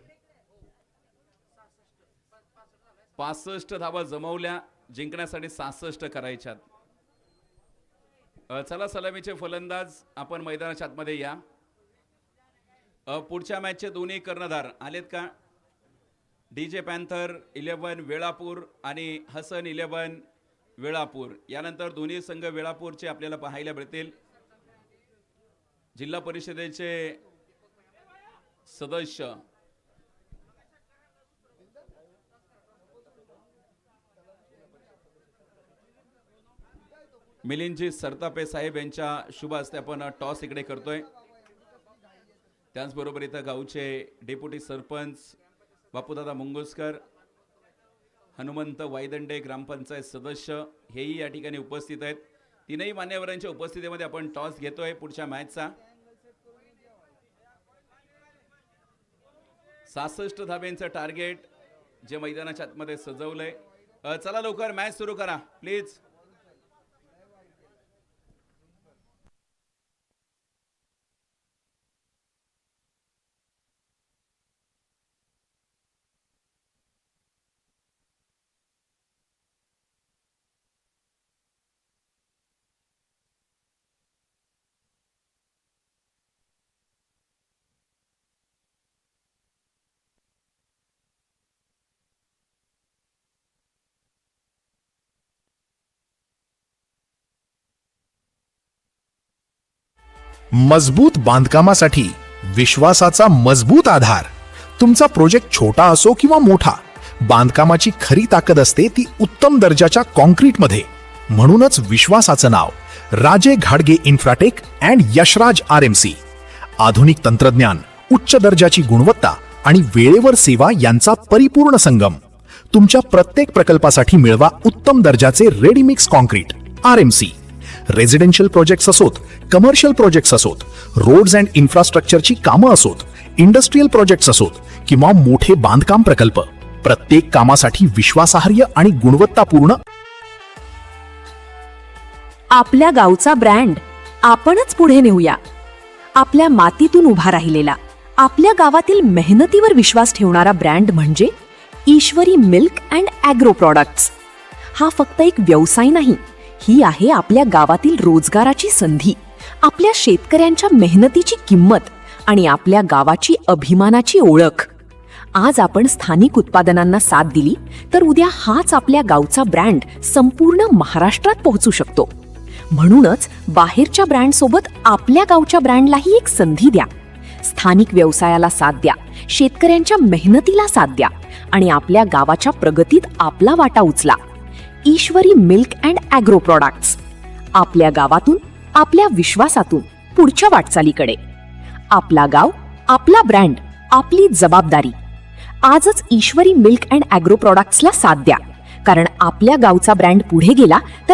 65 धावा जमवल्या, जिंकण्यासाठी 66 करायच्यात. चला सलामीचे फलंदाज आपण मैदानाच्या आतमध्ये या. पुढच्या मॅचचे दोन्ही कर्णधार आलेत का? डीजे पॅन्थर 11 वेळापूर आणि हसन 11 वेळापूर. यानंतर दोन्ही संघ वेळापूरचे आपल्याला पाहायला मिळतील. जिल्हा परिषदेचे सदस्य मिलिंदजी सरतापे साहेब यांच्या शुभ हस्ते आपण टॉस इकडे करतोय. त्याचबरोबर इथं गावचे डेप्युटी सरपंच बापूदादा मुंगुसकर, हनुमंत वायदंडे ग्रामपंचायत सदस्य हेही या ठिकाणी उपस्थित आहेत. तीनही मान्यवरांच्या उपस्थितीमध्ये आपण टॉस घेतोय पुढच्या मॅचचा. 66 धाब्यांचं टार्गेट जे मैदानाच्या आतमध्ये सजवलंय. चला लवकर मॅच सुरू करा प्लीज. मजबूत बांधकामासाठी विश्वासाचा मजबूत आधार. तुमचा प्रोजेक्ट छोटा असो किंवा मोठा, बांधकामाची खरी ताकद असते ती उत्तम दर्जाच्या कॉन्क्रीटमध्ये. म्हणूनच विश्वासाचं नाव राजे घाडगे इन्फ्राटेक अँड यशराज RMC. आधुनिक तंत्रज्ञान, उच्च दर्जाची गुणवत्ता आणि वेळेवर सेवा यांचा परिपूर्ण संगम. तुमच्या प्रत्येक प्रकल्पासाठी मिळवा उत्तम दर्जाचे ready mix concrete RMC. Residential projects असोत, कमर्शियल प्रोजेक्ट्स असोत, रोड्स अँड इन्फ्रास्ट्रक्चरची कामं असोत, इंडस्ट्रियल प्रोजेक्ट्स असोत किंवा मोठे बांधकाम प्रकल्प, प्रत्येक कामासाठी विश्वासार्ह आणि गुणवत्तापूर्ण. आपल्या गावचा ब्रँड आपणच पुढे नेऊया. आपल्या मातीतून उभा राहिलेला, आपल्या गावातील मेहनतीवर विश्वास ठेवणारा ब्रँड म्हणजे ईश्वरी मिल्क अँड ॲग्रो प्रॉडक्ट्स. हा फक्त एक व्यवसाय नाही, ही आहे आपल्या गावातील रोजगाराची संधी, आपल्या शेतकऱ्यांच्या मेहनतीची किंमत आणि आपल्या गावाची अभिमानाची ओळख. आज आपण स्थानिक उत्पादनांना साथ दिली तर उद्या हाच आपल्या गावचा ब्रँड संपूर्ण महाराष्ट्रात पोहोचू शकतो. म्हणूनच बाहेरच्या ब्रँडसोबत आपल्या गावच्या ब्रँडलाही एक संधी द्या. स्थानिक व्यवसायाला साथ द्या, शेतकऱ्यांच्या मेहनतीला साथ द्या आणि आपल्या गावाच्या प्रगतीत आपला वाटा उचला. ईश्वरी मिल्क अँड ॲग्रो प्रॉडक्ट्स. आपल्या गावातून, आपल्या विश्वासातून पुढच्या वाटचालीकडे. आपला गाव, आपला ब्रँड, आपली जबाबदारी. आजच ईश्वरी मिल्क अँड ॲग्रो प्रॉडक्ट्सला साथ द्या, कारण आपल्या गावचा ब्रँड पुढे गेला तर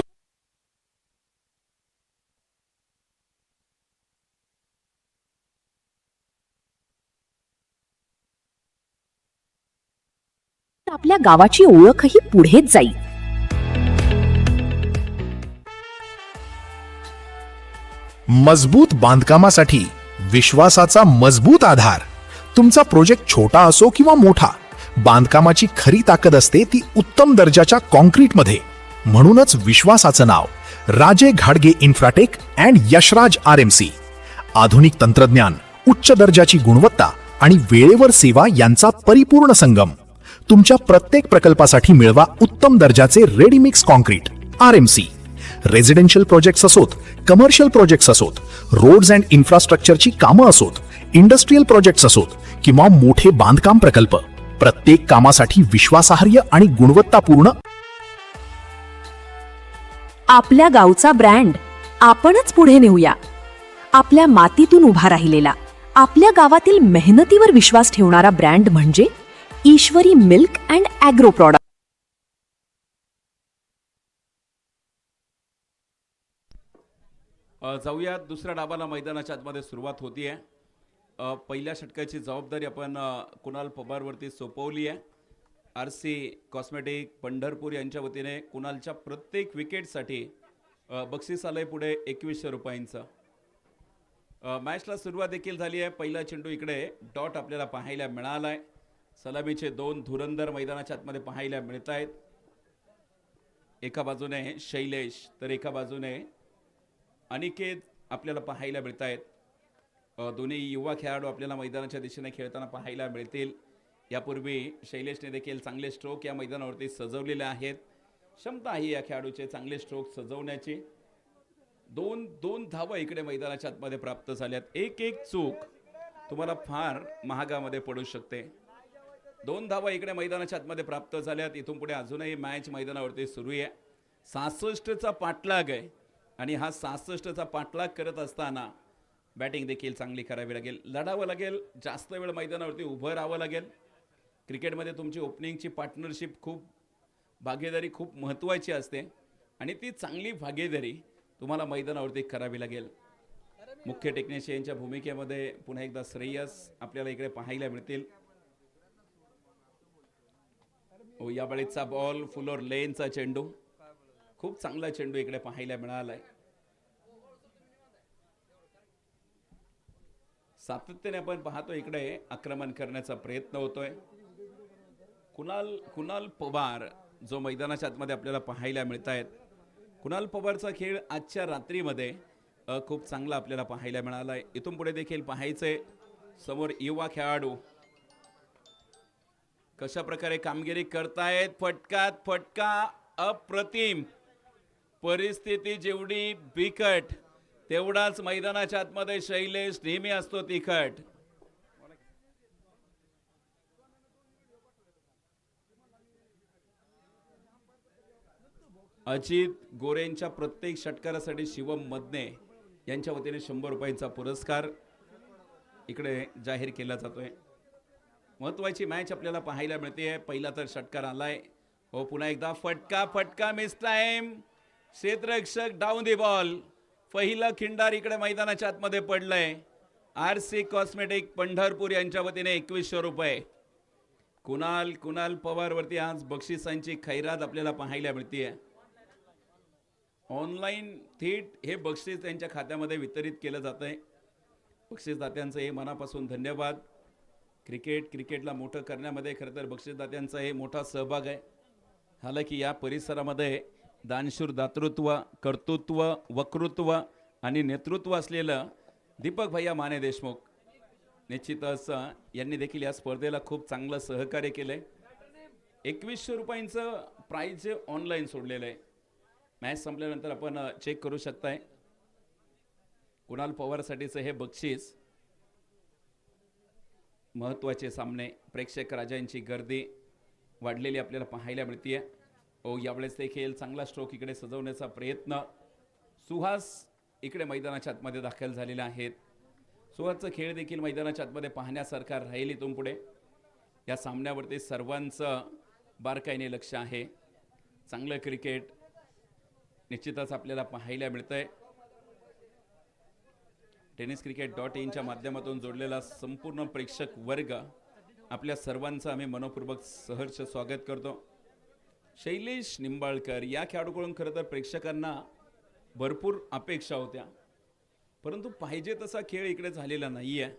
आपल्या गावाची ओळखही पुढेच जाईल. मजबूत बांधकामासाठी विश्वासाचा मजबूत आधार. तुमचा प्रोजेक्ट छोटा असो किंवा मोठा, बांधकामाची खरी ताकद असते ती उत्तम दर्जाच्या कॉन्क्रीटमध्ये. म्हणूनच विश्वासाचं नाव राजे घाडगे इन्फ्राटेक अँड यशराज RMC. आधुनिक तंत्रज्ञान, उच्च दर्जाची गुणवत्ता आणि वेळेवर सेवा यांचा परिपूर्ण संगम. तुमच्या प्रत्येक प्रकल्पासाठी मिळवा उत्तम दर्जाचे ready mix concrete RMC. Residential projects असोत, कमर्शियल प्रोजेक्ट्स असोत, रोड्स अँड इन्फ्रास्ट्रक्चरची कामं असोत, इंडस्ट्रियल प्रोजेक्ट्स असोत किंवा मोठे बांधकाम प्रकल्प, प्रत्येक कामासाठी विश्वासार्ह आणि गुणवत्तापूर्ण. आपल्या गावचा ब्रँड आपणच पुढे नेऊया. आपल्या मातीतून उभा राहिलेला, आपल्या गावातील मेहनतीवर विश्वास ठेवणारा ब्रँड म्हणजे ईश्वरी मिल्क अँड ॲग्रो प्रॉडक्ट. जाऊया दुसऱ्या डाबाला मैदानाच्या आतमध्ये सुरुवात होतीये. पहिल्या षटकाची जबाबदारी आपण कुणाल पवारवरती सोपवली आहे. RC कॉस्मेटिक पंढरपूर यांच्या वतीने कुणालच्या प्रत्येक विकेटसाठी बक्षीस आलंय पुढे 2100 रुपयांचं. मॅचला सुरुवात देखील झाली आहे. पहिला चेंडू इकडे डॉट आपल्याला पाहायला मिळाला आहे. सलामीचे 2 धुरंधर मैदानाच्या आतमध्ये पाहायला मिळत आहेत. एका बाजूने शैलेश तर एका बाजूने अनिकेत आपल्याला पाहायला मिळत आहेत. दोन्ही युवा खेळाडू आपल्याला मैदानाच्या दिशेने खेळताना पाहायला मिळतील. यापूर्वी शैलेशने देखील चांगले स्ट्रोक या मैदानावरती सजवलेले आहेत. क्षमता आहे या खेळाडूचे चांगले स्ट्रोक सजवण्याची. दोन धावा इकडे मैदानाच्या आतमध्ये प्राप्त झाल्यात. एक चूक तुम्हाला फार महागामध्ये पडू शकते. 2 धावा इकडे मैदानाच्या आतमध्ये प्राप्त झाल्यात. इथून पुढे अजूनही मॅच मैदानावरती सुरू आहे. 66चा पाठलाग आहे आणि हा 66चा पाठलाग करत असताना बॅटिंग देखील चांगली करावी लागेल. लढावं लागेल. जास्त वेळ मैदानावरती उभं राहावं लागेल. क्रिकेटमध्ये तुमची ओपनिंगची पार्टनरशिप भागीदारी खूप महत्त्वाची असते आणि ती चांगली भागीदारी तुम्हाला मैदानावरती करावी लागेल. मुख्य टेक्निशियनच्या भूमिकेमध्ये पुन्हा एकदा श्रेयस आपल्याला इकडे पाहायला मिळतील. या बळीचा बॉल फुलोर लेनचा चेंडू, खूप चांगला चेंडू इकडे पाहायला मिळालाय. सातत्याने आपण पाहतो इकडे आक्रमण करण्याचा प्रयत्न होतोय. कुणाल पवार जो मैदानाच्या आतमध्ये आपल्याला पाहायला मिळत आहेत. कुणाल पवारचा खेळ आजच्या रात्रीमध्ये खूप चांगला आपल्याला पाहायला मिळाला आहे. इथून पुढे देखील पाहायचंय समोर युवा खेळाडू कशा प्रकारे कामगिरी करतायत. फटका अप्रतिम. परिस्थिती जेवढी बिकट तेवढाच मैदानाच्या आतमध्ये शैलेश नेहमी असतो तिखट. अजित गोरेंच्या प्रत्येक षटकारासाठी शिवम मदने यांच्या वतीने 100 रुपयांचा पुरस्कार इकडे जाहीर केला जातोय. महत्वाची मॅच आपल्याला पाहायला मिळते. पहिला तर षटकार आलाय. हो पुन्हा एकदा फटका मिस टाइम. क्षेत्ररक्षक डाऊन दी बॉल. पहिलं खिंडार इकडे मैदानाच्या आतमध्ये पडलंय. RC कॉस्मेटिक पंढरपूर यांच्या वतीने 2100 रुपये. कुणाल पवारवरती आज बक्षिसांची खैरात आपल्याला पाहायला मिळते. ऑनलाईन थेट हे बक्षीस त्यांच्या खात्यामध्ये वितरित केलं जात आहे. बक्षीसदात्यांचं हे मनापासून धन्यवाद. क्रिकेटला मोठं करण्यामध्ये खरं तर बक्षीसदात्यांचा हे मोठा सहभाग आहे. हालाकी या परिसरामध्ये दानशूर दातृत्व, कर्तृत्व, वक्तृत्व आणि नेतृत्व असलेलं दीपक भैया माने देशमुख निश्चितच यांनी देखील या स्पर्धेला खूप चांगलं सहकार्य केलंय. 2100 रुपयांचं प्राइज ऑनलाईन सोडलेलं आहे. मॅच संपल्यानंतर आपण चेक करू शकताय. कुणाल पवारसाठीचं हे बक्षीस. महत्त्वाचे सामने, प्रेक्षक राजांची गर्दी वाढलेली आपल्याला पाहायला मिळते. यावेळेस देखील चांगला स्ट्रोक इकडे सजवण्याचा प्रयत्न. सुहास इकडे मैदानाच्या आतमध्ये दाखल झालेले आहेत. सुहासचा खेळ देखील मैदानाच्या आतमध्ये पाहण्यासारखा राहील. इथून पुढे या सामन्यावरती सर्वांचं बारकाईने लक्ष आहे. चांगलं क्रिकेट निश्चितच आपल्याला पाहायला मिळतंय. tenniscricket.in माध्यमातून जोडलेला संपूर्ण प्रेक्षक वर्ग आपल्या सर्वांचं आम्ही मनपूर्वक सहर्ष स्वागत करतो. शैलेश निंबाळकर या खेळाडूकडून खरं तर प्रेक्षकांना भरपूर अपेक्षा होत्या, परंतु पाहिजे तसा खेळ इकडे झालेला नाहीये.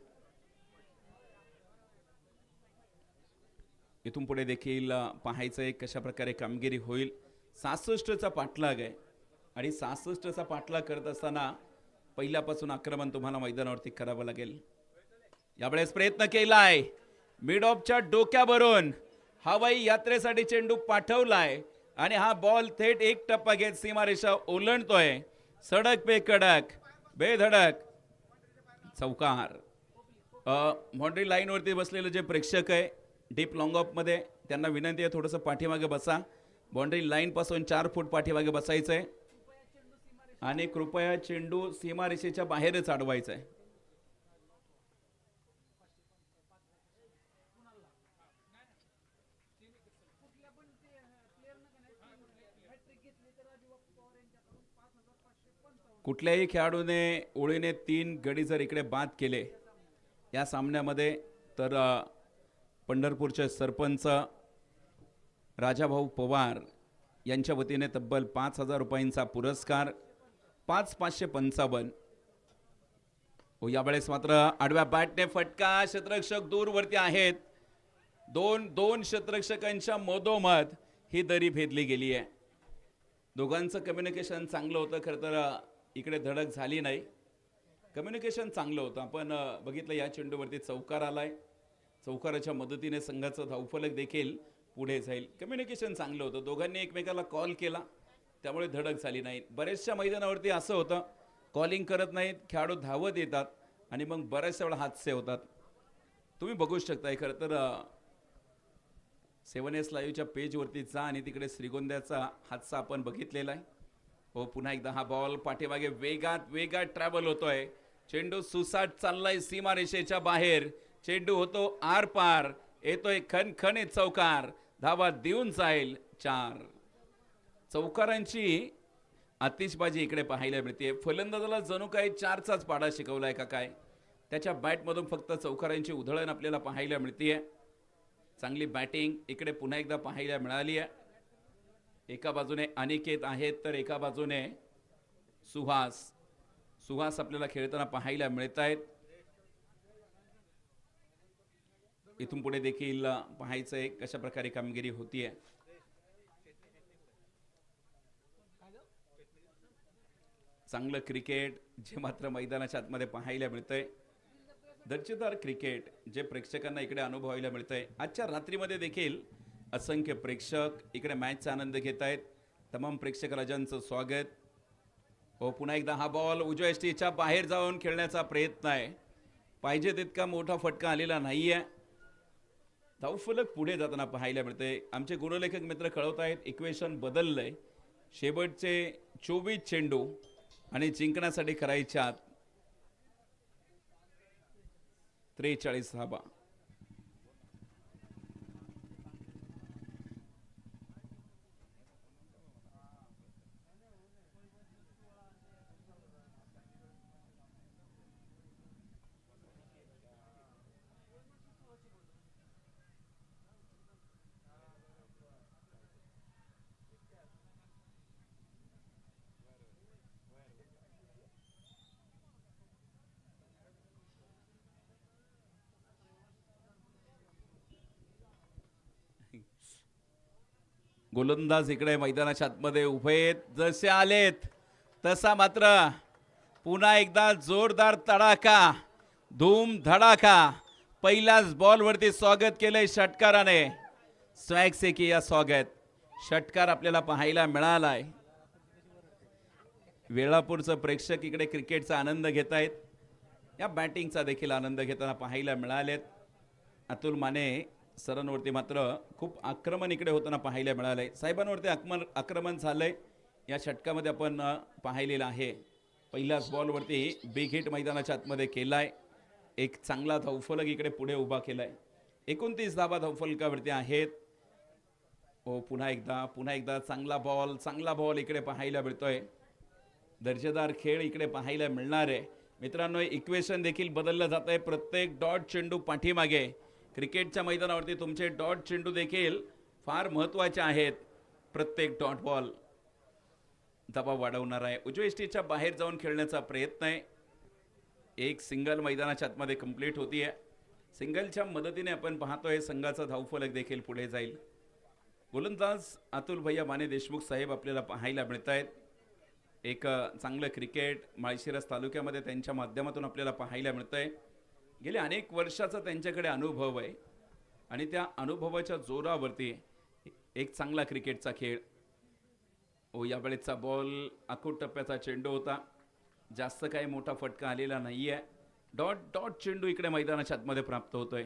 इथून पुढे देखील पाहायचंय कशा प्रकारे कामगिरी होईल. 66चा पाठलाग आहे आणि 66चा पाठलाग करत असताना पहिल्यापासून आक्रमण तुम्हाला मैदानावरती करावं लागेल. यावेळेस प्रयत्न केलाय मिड ऑफच्या डोक्यावरून हवाई यात्रेसाठी चेंडू पाठवलाय आणि हा बॉल थेट एक टप्पा घेत सीमारेषा ओलांडतोय. सडक पे कडक बेधडक चौकार. बाउंड्री लाईनवरती बसलेले जे प्रेक्षक आहे डीप लॉंग ऑफ मध्ये त्यांना विनंती आहे थोडंसं पाठीमागे बसा. बाउंड्री लाईन पासून 4 फूट पाठीमागे बसायचंय. आणि कृपया चेंडू सीमारेषेच्या बाहेरच अडवायचा आहे. कुठल्याही खेळाडूने ओळीने 3 गडी जर इकडे बाद केले या सामन्यामध्ये तर पंढरपूरचे सरपंच राजाभाऊ पवार यांच्या वतीने तब्बल 5,000 रुपयांचा पुरस्कार, 5,555. हो, यावेळेस मात्र आडव्या बॅटने फटका, क्षेत्ररक्षक दूरवरती आहेत. दोन क्षेत्ररक्षकांच्या मधोमध ही दरी भेदली गेली आहे. दोघांचं कम्युनिकेशन चांगलं होतं. खरं तर इकडे धडक झाली नाही. कम्युनिकेशन चांगलं होतं. आपण बघितलं या चेंडूवरती चौकार आलाय. चौकाराच्या मदतीने संघाचं धावफलक देखील पुढे जाईल. कम्युनिकेशन चांगलं होतं. दोघांनी एकमेकाला कॉल केला, त्यामुळे धडक झाली नाही. बऱ्याचशा मैदानावरती असं होतं, कॉलिंग करत नाहीत, खेळाडू धावत येतात आणि मग बऱ्याचशा वेळा हादसे होतात. तुम्ही बघू शकताय. खरं तर 7S लाईव्हच्या पेजवरती जा आणि तिकडे श्रीगोंद्याचा हादसा आपण बघितलेला आहे. हो, पुन्हा एकदा हा बॉल पाठीमागे वेगात ट्रॅव्हल होतोय. चेंडू सुसाट चाललाय सीमारेषेच्या बाहेर. चेंडू होतो आर पार, येतोय खणखणीत चौकार. धावा देऊन जाईल 4. चौकारांची आतिषबाजी इकडे पाहायला मिळते. फलंदाजाला जणू काही 4चाच पाडा शिकवलाय का काय. त्याच्या बॅटमधून फक्त चौकारांची उधळण आपल्याला पाहायला मिळते. चांगली बॅटिंग इकडे पुन्हा एकदा पाहायला मिळाली आहे. एका बाजूने अनिकेत आहेत तर एका बाजूने सुहास आपल्याला खेळताना पाहायला मिळत आहेत. इथून पुढे देखील पाहायचंय कशा प्रकारे कामगिरी होतीये. चांगलं क्रिकेट जे मात्र मैदानाच्या आतमध्ये पाहायला मिळतंय. दर्जेदार क्रिकेट जे प्रेक्षकांना इकडे अनुभवायला मिळतंय. आजच्या रात्रीमध्ये देखील असंख्य प्रेक्षक इकडे मॅचचा आनंद घेत आहेत. तमाम प्रेक्षक राजांचं स्वागत. हो, पुन्हा एकदा हा बॉल उजव्या यष्टीच्या बाहेर जाऊन खेळण्याचा प्रयत्न आहे. पाहिजे तितका मोठा फटका आलेला नाहीये. धावफलक पुढे जाताना पाहायला मिळते. आमचे गुणलेखक मित्र कळवत आहेत इक्वेशन बदललंय. शेवटचे 24 चेंडू आणि जिंकण्यासाठी करायच्यात 43 धावा. गोलंदाज इकडे मैदानाच्या आतमध्ये उभे आहेत. जसे आलेत तसा मात्र पुन्हा एकदा जोरदार तडाखा, धूम धडाका. पहिल्याच बॉलवरती स्वागत केलंय षटकाराने. स्वॅग से किया स्वागत. षटकार आपल्याला पाहायला मिळालाय. वेळापूरचं प्रेक्षक इकडे क्रिकेटचा आनंद घेत आहेत. या बॅटिंगचा देखील आनंद घेताना पाहायला मिळालेत. अतुल माने सरांवरती मात्र खूप आक्रमण इकडे होताना पाहायला मिळालंय. साहेबांवरती आक्रमण झालंय या षटकामध्ये आपण पाहिलेलं आहे. पहिल्याच बॉलवरती बिग हिट मैदानाच्या आतमध्ये केलाय. एक चांगला धावफलक इकडे पुढे उभा केलाय. 29 धावा धावफलकावरती आहेत. हो, पुन्हा एकदा चांगला बॉल इकडे पाहायला मिळतोय. दर्जेदार खेळ इकडे पाहायला मिळणार आहे. मित्रांनो, इक्वेशन देखील बदललं जात आहे. प्रत्येक डॉट चेंडू पाठीमागे. क्रिकेटच्या मैदानावरती तुमचे डॉट चेंडू देखील फार महत्त्वाचे आहेत. प्रत्येक डॉट बॉल दबाव वाढवणार आहे. उजव्या यष्टीच्या बाहेर जाऊन खेळण्याचा प्रयत्न आहे. एक सिंगल मैदानाच्या आतमध्ये कंप्लीट होतीये. सिंगलच्या मदतीने आपण पाहतोय संघाचा धावफलक देखील पुढे जाईल. गोलंदाज अतुल भैया माने देशमुख साहेब आपल्याला पाहायला मिळत आहेत. एक चांगलं क्रिकेट माळशिरस तालुक्यामध्ये त्यांच्या माध्यमातून आपल्याला पाहायला मिळतंय. गेले अनेक वर्षाचा त्यांच्याकडे अनुभव आहे आणि त्या अनुभवाच्या जोरावरती एक चांगला क्रिकेटचा खेळ. ओ, यावेळेचा बॉल आखूड टप्प्याचा चेंडू होता. जास्त काही मोठा फटका आलेला नाही आहे. डॉट चेंडू इकडे मैदानाच्या आतमध्ये प्राप्त होतोय.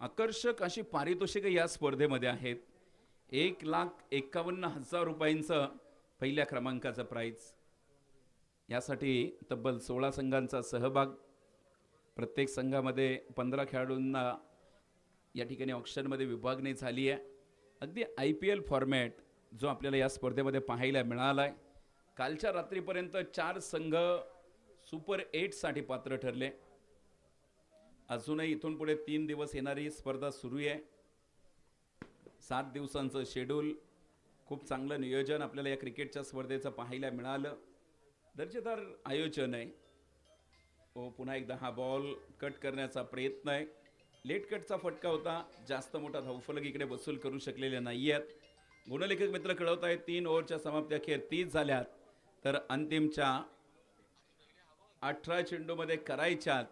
आकर्षक अशी पारितोषिकं या स्पर्धेमध्ये आहेत. 1,51,000 रुपयांचं पहिल्या क्रमांकाचं प्राईज. यासाठी तब्बल 16 संघांचा सहभाग. प्रत्येक संघामध्ये 15 खेळाडूंना या ठिकाणी ऑक्शनमध्ये विभागणी झाली आहे. अगदी IPL फॉर्मॅट जो आपल्याला या स्पर्धेमध्ये पाहायला मिळाला आहे. कालच्या रात्रीपर्यंत 4 संघ सुपर 8साठी पात्र ठरले. अजूनही इथून पुढे 3 दिवस येणारी स्पर्धा सुरू आहे. 7 दिवसांचं शेड्यूल, खूप चांगलं नियोजन आपल्याला या क्रिकेटच्या स्पर्धेचं पाहायला मिळालं. दर्जेदार आयोजन आहे. पुन्हा एकदा हा बॉल कट करण्याचा प्रयत्न आहे. लेट कटचा फटका होता. जास्त मोठा धावफलक इकडे वसूल करू शकलेले नाही आहेत. गुणलेखक मित्र कळवत आहेत 3 ओव्हरच्या समाप्ती अखेर 30 झाल्यात, तर अंतिमच्या 18 चेंडूमध्ये करायच्यात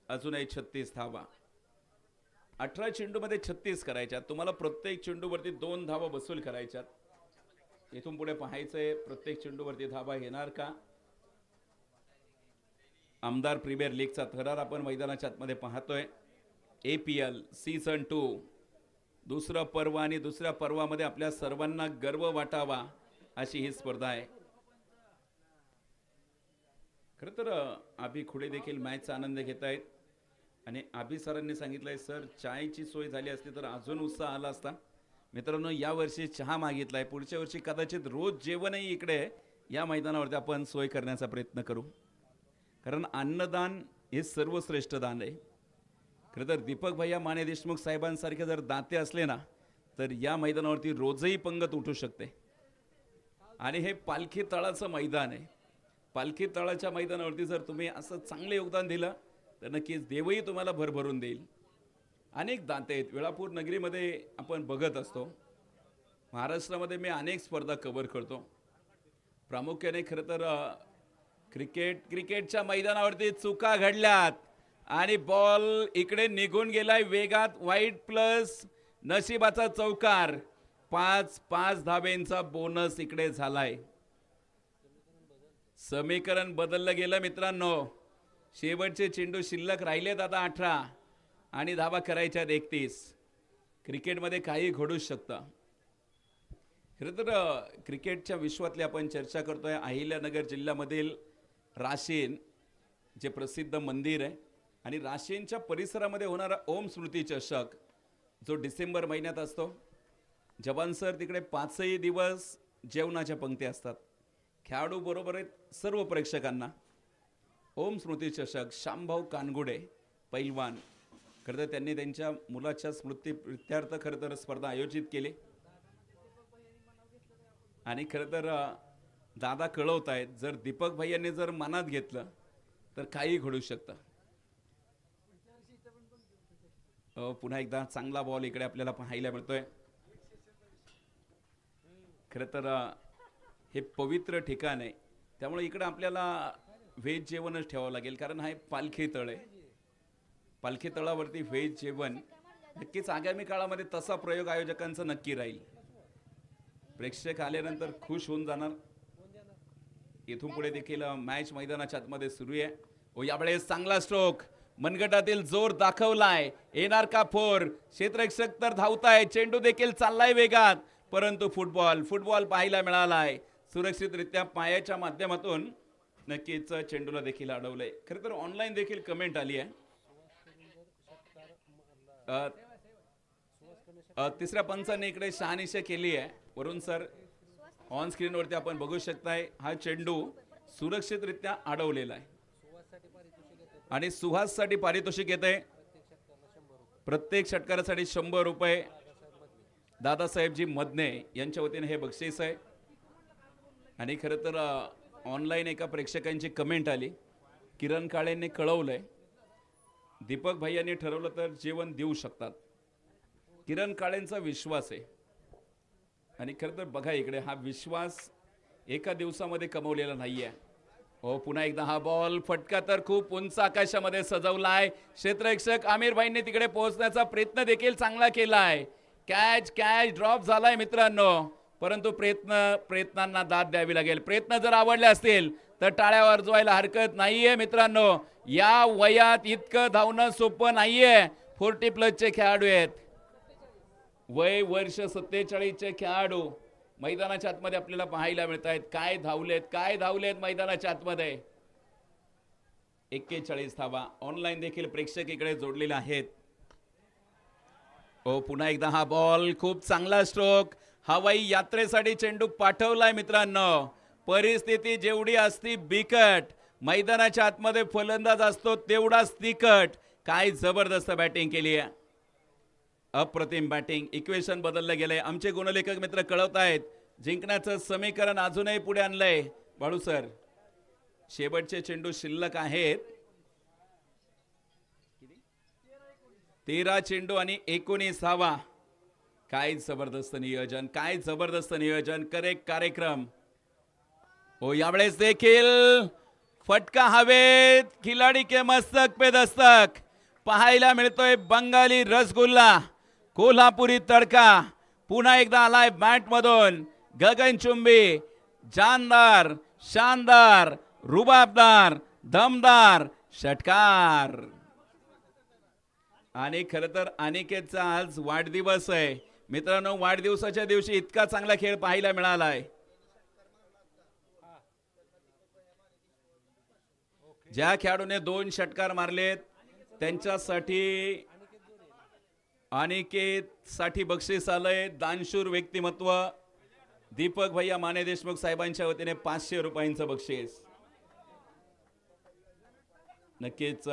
अजूनही 36 धावा. 18 चेंडूमध्ये 36 करायच्यात. तुम्हाला प्रत्येक चेंडूवरती 2 धावा वसूल करायच्यात. इथून पुढे पाहायचंय प्रत्येक चेंडूवरती धावा येणार का. आमदार प्रीमियर लीगचा थरार आपण मैदानाच्या आतमध्ये पाहतोय. APL सीझन 2 दुसरं पर्व आणि दुसऱ्या पर्वामध्ये आपल्या सर्वांना गर्व वाटावा अशी ही स्पर्धा आहे. खरं तर आभी खुडे देखील मॅचचा आनंद घेत आहेत आणि आभी सरांनी सांगितलंय, सर चायची सोय झाली असती तर अजून उत्साह आला असता. मित्रांनो, यावर्षी चहा मागितलाय, पुढच्या वर्षी कदाचित रोज जेवणही इकडे या मैदानावरती आपण सोय करण्याचा प्रयत्न करू. कारण अन्नदान हे सर्वश्रेष्ठ दान आहे. खरं तर दीपक भैया माने देशमुख साहेबांसारखे जर दाते असले ना, तर या मैदानावरती रोजही पंगत उठू शकते. आणि हे पालखी तळाचं मैदान आहे. पालखी तळाच्या मैदानावरती जर तुम्ही असं चांगलं योगदान दिलं तर नक्कीच देवही तुम्हाला भरभरून देईल. अनेक दाते आहेत. वेळापूर नगरीमध्ये आपण बघत असतो. महाराष्ट्रामध्ये मी अनेक स्पर्धा कव्हर करतो. प्रामुख्याने खरं तर क्रिकेटच्या मैदानावरती चुका घडल्यात आणि बॉल इकडे निघून गेलाय वेगात. वाईट प्लस नशिबाचा चौकार. 5 धाब्यांचा बोनस इकडे झालाय. समीकरण बदललं गेलं मित्रांनो. शेवटचे चेंडू शिल्लक राहिलेत आता 18 आणि धावा करायच्यात 31. क्रिकेटमध्ये काही घडू शकतं. खरं तर क्रिकेटच्या विश्वातली आपण चर्चा करतोय. अहिल्यानगर जिल्ह्यामधील राशीन जे प्रसिद्ध मंदिर आहे आणि राशीनच्या परिसरामध्ये होणारा ओम स्मृती चषक जो डिसेंबर महिन्यात असतो. जवान सर तिकडे 5ही दिवस जेवणाच्या पंक्ती असतात. खेळाडू बरोबर आहेत सर्व प्रेक्षकांना. ओम स्मृती चषक श्यामभाऊ कानगुडे पैलवान, खरं तर त्यांनी त्यांच्या मुलाच्या स्मृतीप्रित्यर्थ खरं तर स्पर्धा आयोजित केली. आणि खरं तर दादा कळवत आहेत, जर दीपक भैयांनी जर मनात घेतलं तर काही घडू शकतं. पुन्हा एकदा चांगला बॉल इकडे आपल्याला पाहायला मिळतोय. खरं तर हे पवित्र ठिकाण आहे, त्यामुळे इकडे आपल्याला व्हेज जेवणच ठेवावं लागेल. कारण हा पालखी तळ आहे. पालखी तळावरती व्हेज जेवण नक्कीच आगामी काळामध्ये तसा प्रयोग आयोजकांचा नक्की राहील. प्रेक्षक आल्यानंतर खुश होऊन जाणार. इथून पुढे देखील मॅच मैदानाच्या आतमध्ये सुरू आहे. यावेळेस चांगला स्ट्रोक, मनगटातील जोर दाखवलाय. येणार का 4? क्षेत्ररक्षक तर धावताय. चेंडू देखील चाललाय वेगात, परंतु फुटबॉल पाहायला मिळालाय. सुरक्षितरित्या पायाच्या माध्यमातून नक्कीच चेंडूला देखील अडवलंय. खरं तर ऑनलाईन देखील कमेंट आली आहे. तिसऱ्या पंचाने इकडे शहानिशा केली आहे. वरून सर ऑन स्क्रीनवरती आपण बघू शकताय हा चेंडू सुरक्षितरित्या अडवलेला आहे आणि सुहाससाठी पारितोषिक येत आहे. प्रत्येक षटकारासाठी 100 रुपये दादासाहेबजी मदने यांच्या वतीने हे बक्षीस आहे. आणि खरं तर ऑनलाईन एका प्रेक्षकांची कमेंट आली. किरण काळेंनी कळवलंय दीपक भैयांनी ठरवलं तर जेवण देऊ शकतात. किरण काळेंचा विश्वास आहे आणि खरं तर बघा इकडे हा विश्वास एका दिवसामध्ये कमवलेला नाहीये. पुन्हा एकदा हा बॉल फटका तर खूप उंच आकाशामध्ये सजवलाय. क्षेत्ररक्षक आमिर भाईंनी तिकडे पोहोचण्याचा प्रयत्न देखील चांगला केलाय. कॅच ड्रॉप झालाय मित्रांनो, परंतु प्रयत्नांना दाद द्यावी लागेल. प्रयत्न जर आवडले असतील तर टाळ्या वाजवायला हरकत नाहीये मित्रांनो. या वयात इतकं धावणं सोपं नाहीये. 40+ खेळाडू आहेत. वय वर्ष 47चे खेळाडू मैदानाच्या आतमध्ये आपल्याला पाहायला मिळत आहेत. काय धावलेत मैदानाच्या आतमध्ये. 41 धावा. ऑनलाईन देखील प्रेक्षक इकडे जोडलेले आहेत. हो, पुन्हा एकदा हा बॉल खूप चांगला स्ट्रोक. हवाई यात्रेसाठी चेंडू पाठवलाय मित्रांनो. परिस्थिती जेवढी असती बिकट, मैदानाच्या आतमध्ये फलंदाज असतो तेवढाच तिखट. काय जबरदस्त बॅटिंग केली आहे, अप्रतिम बॅटिंग. इक्वेशन बदललं गेलंय. आमचे गुणलेखक मित्र कळवत आहेत जिंकण्याचं समीकरण अजूनही पुढे आणलंय. बाळू सर, शेवटचे चेंडू शिल्लक आहेत. 13 चेंडू आणि 19 धावा. काय जबरदस्त नियोजन, काय जबरदस्त नियोजन. करेक्ट कार्यक्रम. हो, यावेळेस देखील फटका हवेत. खिलाडी के मस्तक पे दस्तक पाहायला मिळतोय. बंगाली रसगुल्ला, कोल्हापुरी तडका पुन्हा एकदा आलाय बॅट मधून. गगनचुंबी, जानदार, शानदार, रुबाबदार, दमदार षटकार. आणि खर तर अनिकेतचा आज वाढदिवस आहे मित्रांनो. वाढदिवसाच्या दिवशी इतका चांगला खेळ पाहायला मिळालाय. ज्या खेळाडूने 2 षटकार मारलेत त्यांच्यासाठी अनिकेत साठी बक्षीस आलंय. दानशूर व्यक्तिमत्व दीपक भैया माने देशमुख साहेबांच्या वतीने 500 रुपयांचं बक्षीस. नक्कीच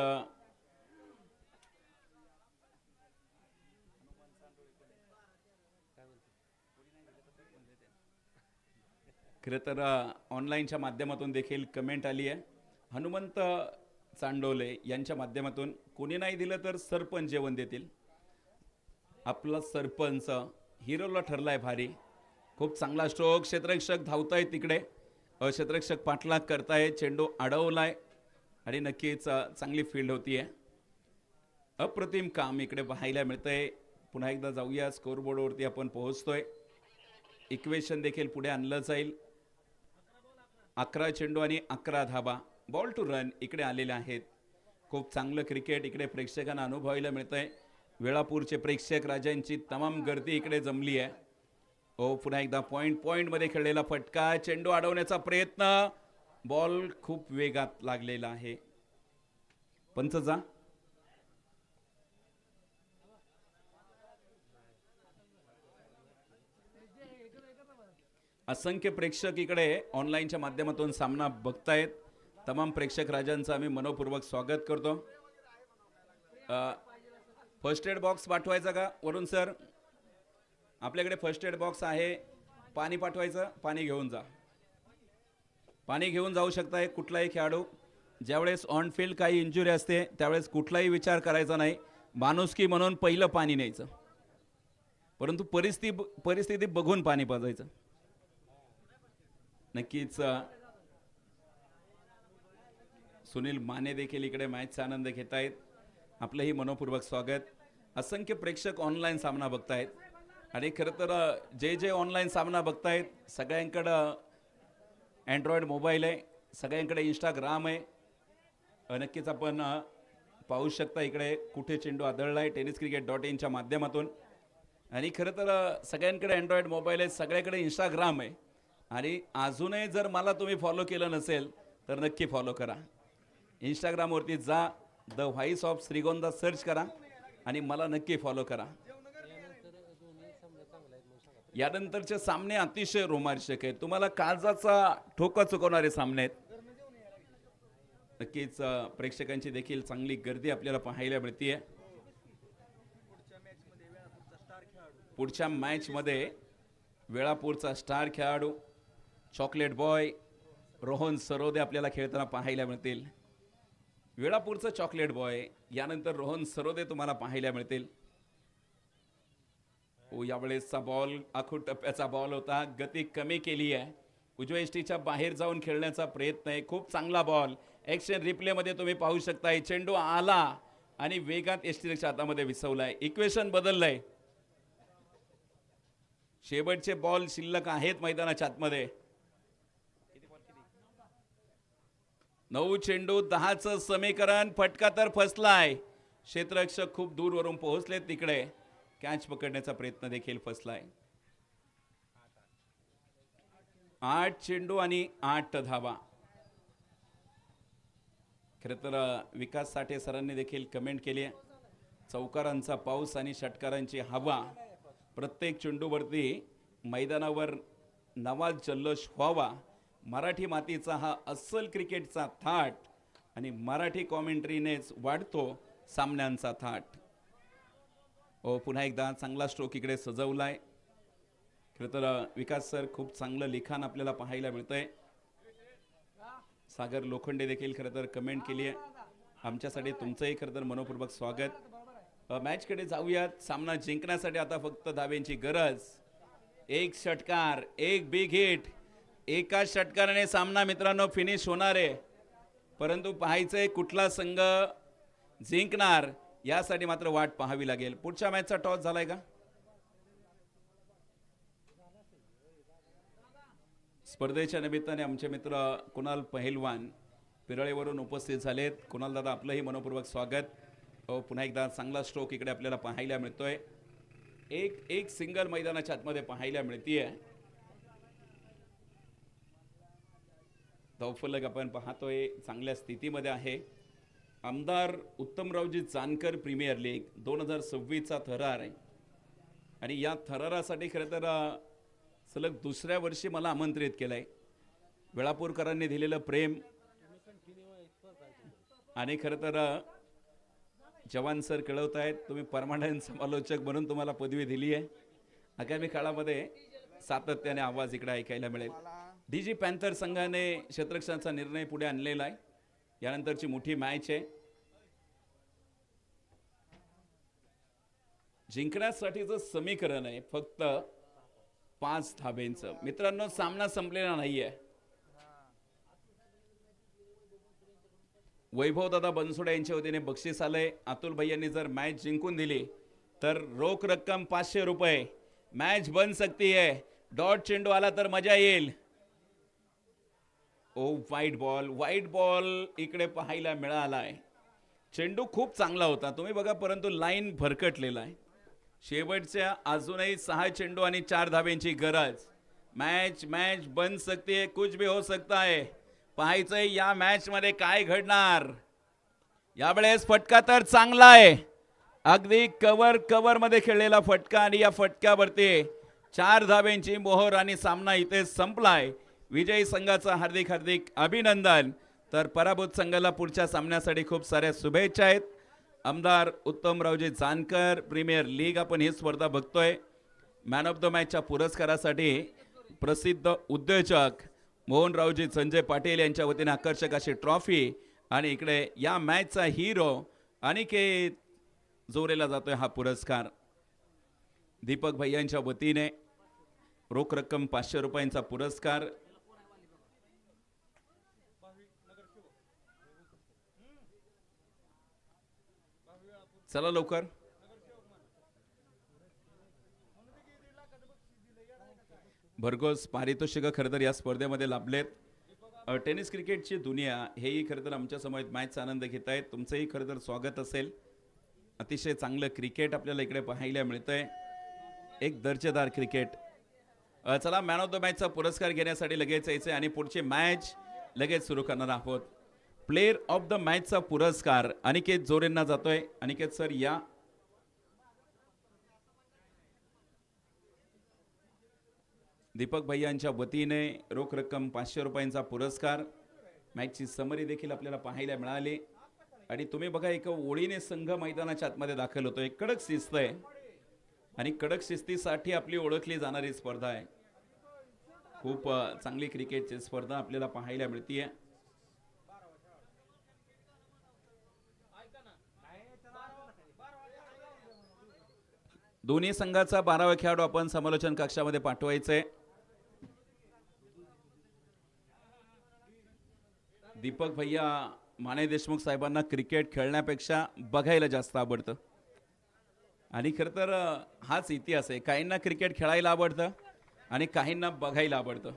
खरं तर ऑनलाईनच्या माध्यमातून देखील कमेंट आली आहे. हनुमंत चांडोले यांच्या माध्यमातून कोणी नाही दिलं तर सरपंच जेवण देतील. आपला सरपंच हिरोला ठरलाय भारी. खूप चांगला स्ट्रोक. क्षेत्ररक्षक धावतायत तिकडे, क्षेत्ररक्षक पाठलाग करतायत. चेंडू अडवलाय आणि नक्कीच चांगली फील्ड होतीये. अप्रतिम काम इकडे पाहायला मिळतंय. पुन्हा एकदा जाऊया स्कोरबोर्डवरती आपण पोहोचतोय. इक्वेशन देखील पुढे आणलं जाईल. 11 चेंडू आणि 11 धाबा. बॉल टू रन इकडे आलेले आहेत. खूप चांगलं क्रिकेट इकडे प्रेक्षकांना अनुभवायला मिळतंय. वेळापूरचे प्रेक्षक राजांची तमाम गर्दी इकडे जमली आहे. हो, पुन्हा एकदा पॉइंटमध्ये खेळलेला फटका. चेंडू अडवण्याचा प्रयत्न. बॉल खूप वेगात लागलेला आहे. पंचचा असंख्य प्रेक्षक इकडे ऑनलाईनच्या माध्यमातून सामना बघतायत. तमाम प्रेक्षक राजांचं आम्ही मनपूर्वक स्वागत करतो. फर्स्ट एड बॉक्स पाठवायचा का वरुण सर? आपल्याकडे फर्स्ट एड बॉक्स आहे. पाणी पाठवायचं, पाणी घेऊन जा. पाणी घेऊन जाऊ शकताय कुठलाही खेळाडू. ज्यावेळेस ऑन फील्ड काही इंजुरी असते त्यावेळेस कुठलाही विचार करायचा नाही. माणुसकी म्हणून पहिलं पाणी न्यायचं, परंतु परिस्थिती बघून पाणी पाजायचं. नक्कीच सुनील माने देखील इकडे मॅचचा आनंद घेत आहेत. आपलंही मनपूर्वक स्वागत. असंख्य प्रेक्षक ऑनलाईन सामना बघतायत आणि खरं तर जे ऑनलाईन सामना बघतायत सगळ्यांकडं अँड्रॉइड मोबाईल आहे, सगळ्यांकडे इंस्टाग्राम आहे. नक्कीच आपण पाहू शकता इकडे कुठे चेंडू आदळला आहे tenniscricket.in च्या माध्यमातून. आणि खरं तर सगळ्यांकडे अँड्रॉइड मोबाईल आहे, सगळ्याकडे इंस्टाग्राम आहे. आणि अजूनही जर मला तुम्ही फॉलो केलं नसेल तर नक्की फॉलो करा. इंस्टाग्रामवरती जा, the voice of Shrigonda search करा आणि मला नक्की फॉलो करा. यानंतरचे सामने अतिशय रोमांचक आहेत. तुम्हाला काळजाचा ठोका चुकवणारे सामने आहेत. नक्कीच प्रेक्षकांची देखील चांगली गर्दी आपल्याला पाहायला मिळते. पुढच्या मॅच मध्ये वेळापूरचा स्टार खेळाडू चॉकलेट बॉय रोहन सरोदे आपल्याला खेळताना पाहायला मिळतील. वेळापूरचा चॉकलेट बॉय, यानंतर रोहन सरोदे तुम्हाला पाहायला मिळतील. यावेळेसचा बॉल आखूड टप्प्याचा बॉल होता. गती कमी केली आहे. उजव्या यष्टीच्या बाहेर जाऊन खेळण्याचा प्रयत्न आहे. खूप चांगला बॉल. ॲक्शन रिप्लेमध्ये तुम्ही पाहू शकताय. चेंडू आला आणि वेगात यष्टीच्या हातामध्ये विसवलाय. इक्वेशन बदललंय. शेवटचे बॉल शिल्लक आहेत मैदानाच्या आतमध्ये. 9 चेंडू 10चं समीकरण. फटका तर फसलाय. क्षेत्ररक्षक खूप दूरवरून पोहोचले तिकडे. कॅच पकडण्याचा प्रयत्न देखील फसलाय. 8 चेंडू आणि 8 धावा. खरं तर विकास साठे सरांनी देखील कमेंट केली आहे. चौकारांचा पाऊस आणि षटकारांची हवा, प्रत्येक चेंडूवरती मैदानावर नवा जल्लोष व्हावा, मराठी मातीचा हा अस्सल क्रिकेटचा थाट आणि मराठी कॉमेंट्रीनेच वाढतो सामन्यांचा थाट. पुन्हा एकदा चांगला स्ट्रोक इकडे सजवलाय. खरं तर विकास सर खूप चांगलं लिखाण आपल्याला पाहायला मिळतंय. सागर लोखंडे देखील खरं तर कमेंट केली आहे. आमच्यासाठी तुमचंही खरं तर मनपूर्वक स्वागत. मॅचकडे जाऊयात. सामना जिंकण्यासाठी आता फक्त धाब्यांची गरज. एक षटकार, एक बिग हिट. एका षटकाराने सामना मित्रांनो फिनिश होणार आहे. परंतु पाहायचंय कुठला संघ जिंकणार, यासाठी मात्र वाट पाहावी लागेल. पुढच्या मॅचचा टॉस झालाय का? स्पर्धेच्या निमित्ताने आमचे मित्र कुणाल पहिलवान पिरळेवरून उपस्थित झालेत. कुणाल दादा, आपलंही मनपूर्वक स्वागत. पुन्हा एकदा चांगला स्ट्रोक इकडे आपल्याला पाहायला मिळतोय. एक सिंगल मैदानाच्या आतमध्ये पाहायला मिळतीये. धावफलक आपण पाहतोय चांगल्या स्थितीमध्ये आहे. आमदार उत्तमरावजी जानकर प्रीमियर लीग 2026चा थरार आहे आणि या थरारासाठी खरं तर सलग दुसऱ्या वर्षी मला आमंत्रित केलंय. वेळापूरकरांनी दिलेलं प्रेम आणि खरं तर जवान सर कळवत आहेत तुम्ही परमानंट समालोचक म्हणून तुम्हाला पदवी दिली आहे. आगामी काळामध्ये सातत्याने आवाज इकडे ऐकायला मिळेल. डीजी पॅन्थर संघाने क्षेत्ररक्षणाचा निर्णय पुढे आणलेला आहे. यानंतरची मोठी मॅच आहे. जिंकण्यासाठीचं समीकरण आहे फक्त 5 धाब्यांचं. मित्रांनो, सामना संपलेला नाहीये. वैभव दादा बनसोडे यांच्या वतीने बक्षीस आलंय. अतुल भैयांनी जर मॅच जिंकून दिली तर रोख रक्कम 500 रुपये. मॅच बन सकती है. डॉट चेंडू आला तर मजा येईल. व्हाईट बॉल इकडे पाहायला मिळालाय. चेंडू खूप चांगला होता तुम्ही बघा, परंतु लाईन भरकटलेला आहे. शेवटच्या अजूनही 6 चेंडू आणि 4 धाब्यांची गरज. मॅच बन सकती है, कुछ भी हो सकता है. पाहायचंय या मॅच मध्ये काय घडणार. यावेळेस फटका तर चांगला आहे, अगदी कव्हर मध्ये खेळलेला फटका आणि या फटक्यावरती 4 धाब्यांची मोहर आणि सामना इथे संपलाय. विजयी संघाचा हार्दिक अभिनंदन. तर पराभूत संघाला पुढच्या सामन्यासाठी खूप साऱ्या शुभेच्छा आहेत. आमदार उत्तमरावजी जानकर प्रीमियर लीग आपण ही स्पर्धा बघतोय. मॅन ऑफ द मॅचच्या पुरस्कारासाठी प्रसिद्ध उद्योजक मोहनरावजी संजय पाटील यांच्या वतीने आकर्षक अशी ट्रॉफी आणि इकडे या मॅचचा हिरो अनिकेत जोरेला जातोय हा पुरस्कार. दीपक भैयांच्या वतीने रोख रक्कम 500 रुपयांचा पुरस्कार. चला लवकर. भरघोस पारितोषिक खरं तर या स्पर्धेमध्ये लाभलेत. टेनिस क्रिकेटची दुनिया हेही खरं तर आमच्या समोर मॅचचा आनंद घेत आहेत. तुमचंही खरं तर स्वागत असेल. अतिशय चांगलं क्रिकेट आपल्याला इकडे पाहायला मिळतंय, एक दर्जेदार क्रिकेट. चला, मॅन ऑफ द मॅचचा पुरस्कार घेण्यासाठी लगेच यायचे आणि पुढची मॅच लगेच सुरू करणार आहोत. प्लेयर ऑफ द मॅचचा पुरस्कार अनिकेत जोरेंना जातोय. अनिकेत सर या. दीपक भैयांच्या वतीने रोख रक्कम 500 रुपयांचा पुरस्कार. मॅचची समरी देखील आपल्याला पाहायला मिळाली आणि तुम्ही बघा एका ओळीने संघ मैदानाच्या आतमध्ये दाखल होतोय. कडक शिस्त आहे आणि कडक शिस्तीसाठी आपली ओळखली जाणारी स्पर्धा आहे. खूप चांगली क्रिकेटची स्पर्धा आपल्याला पाहायला मिळतीये. दोन्ही संघाचा 12वा खेळाडू आपण समालोचन कक्षामध्ये पाठवायचंय. दीपक भैया माने देशमुख साहेबांना क्रिकेट खेळण्यापेक्षा बघायला जास्त आवडतं आणि खरं तर हाच इतिहास आहे. काहींना क्रिकेट खेळायला आवडतं आणि काहींना बघायला आवडतं.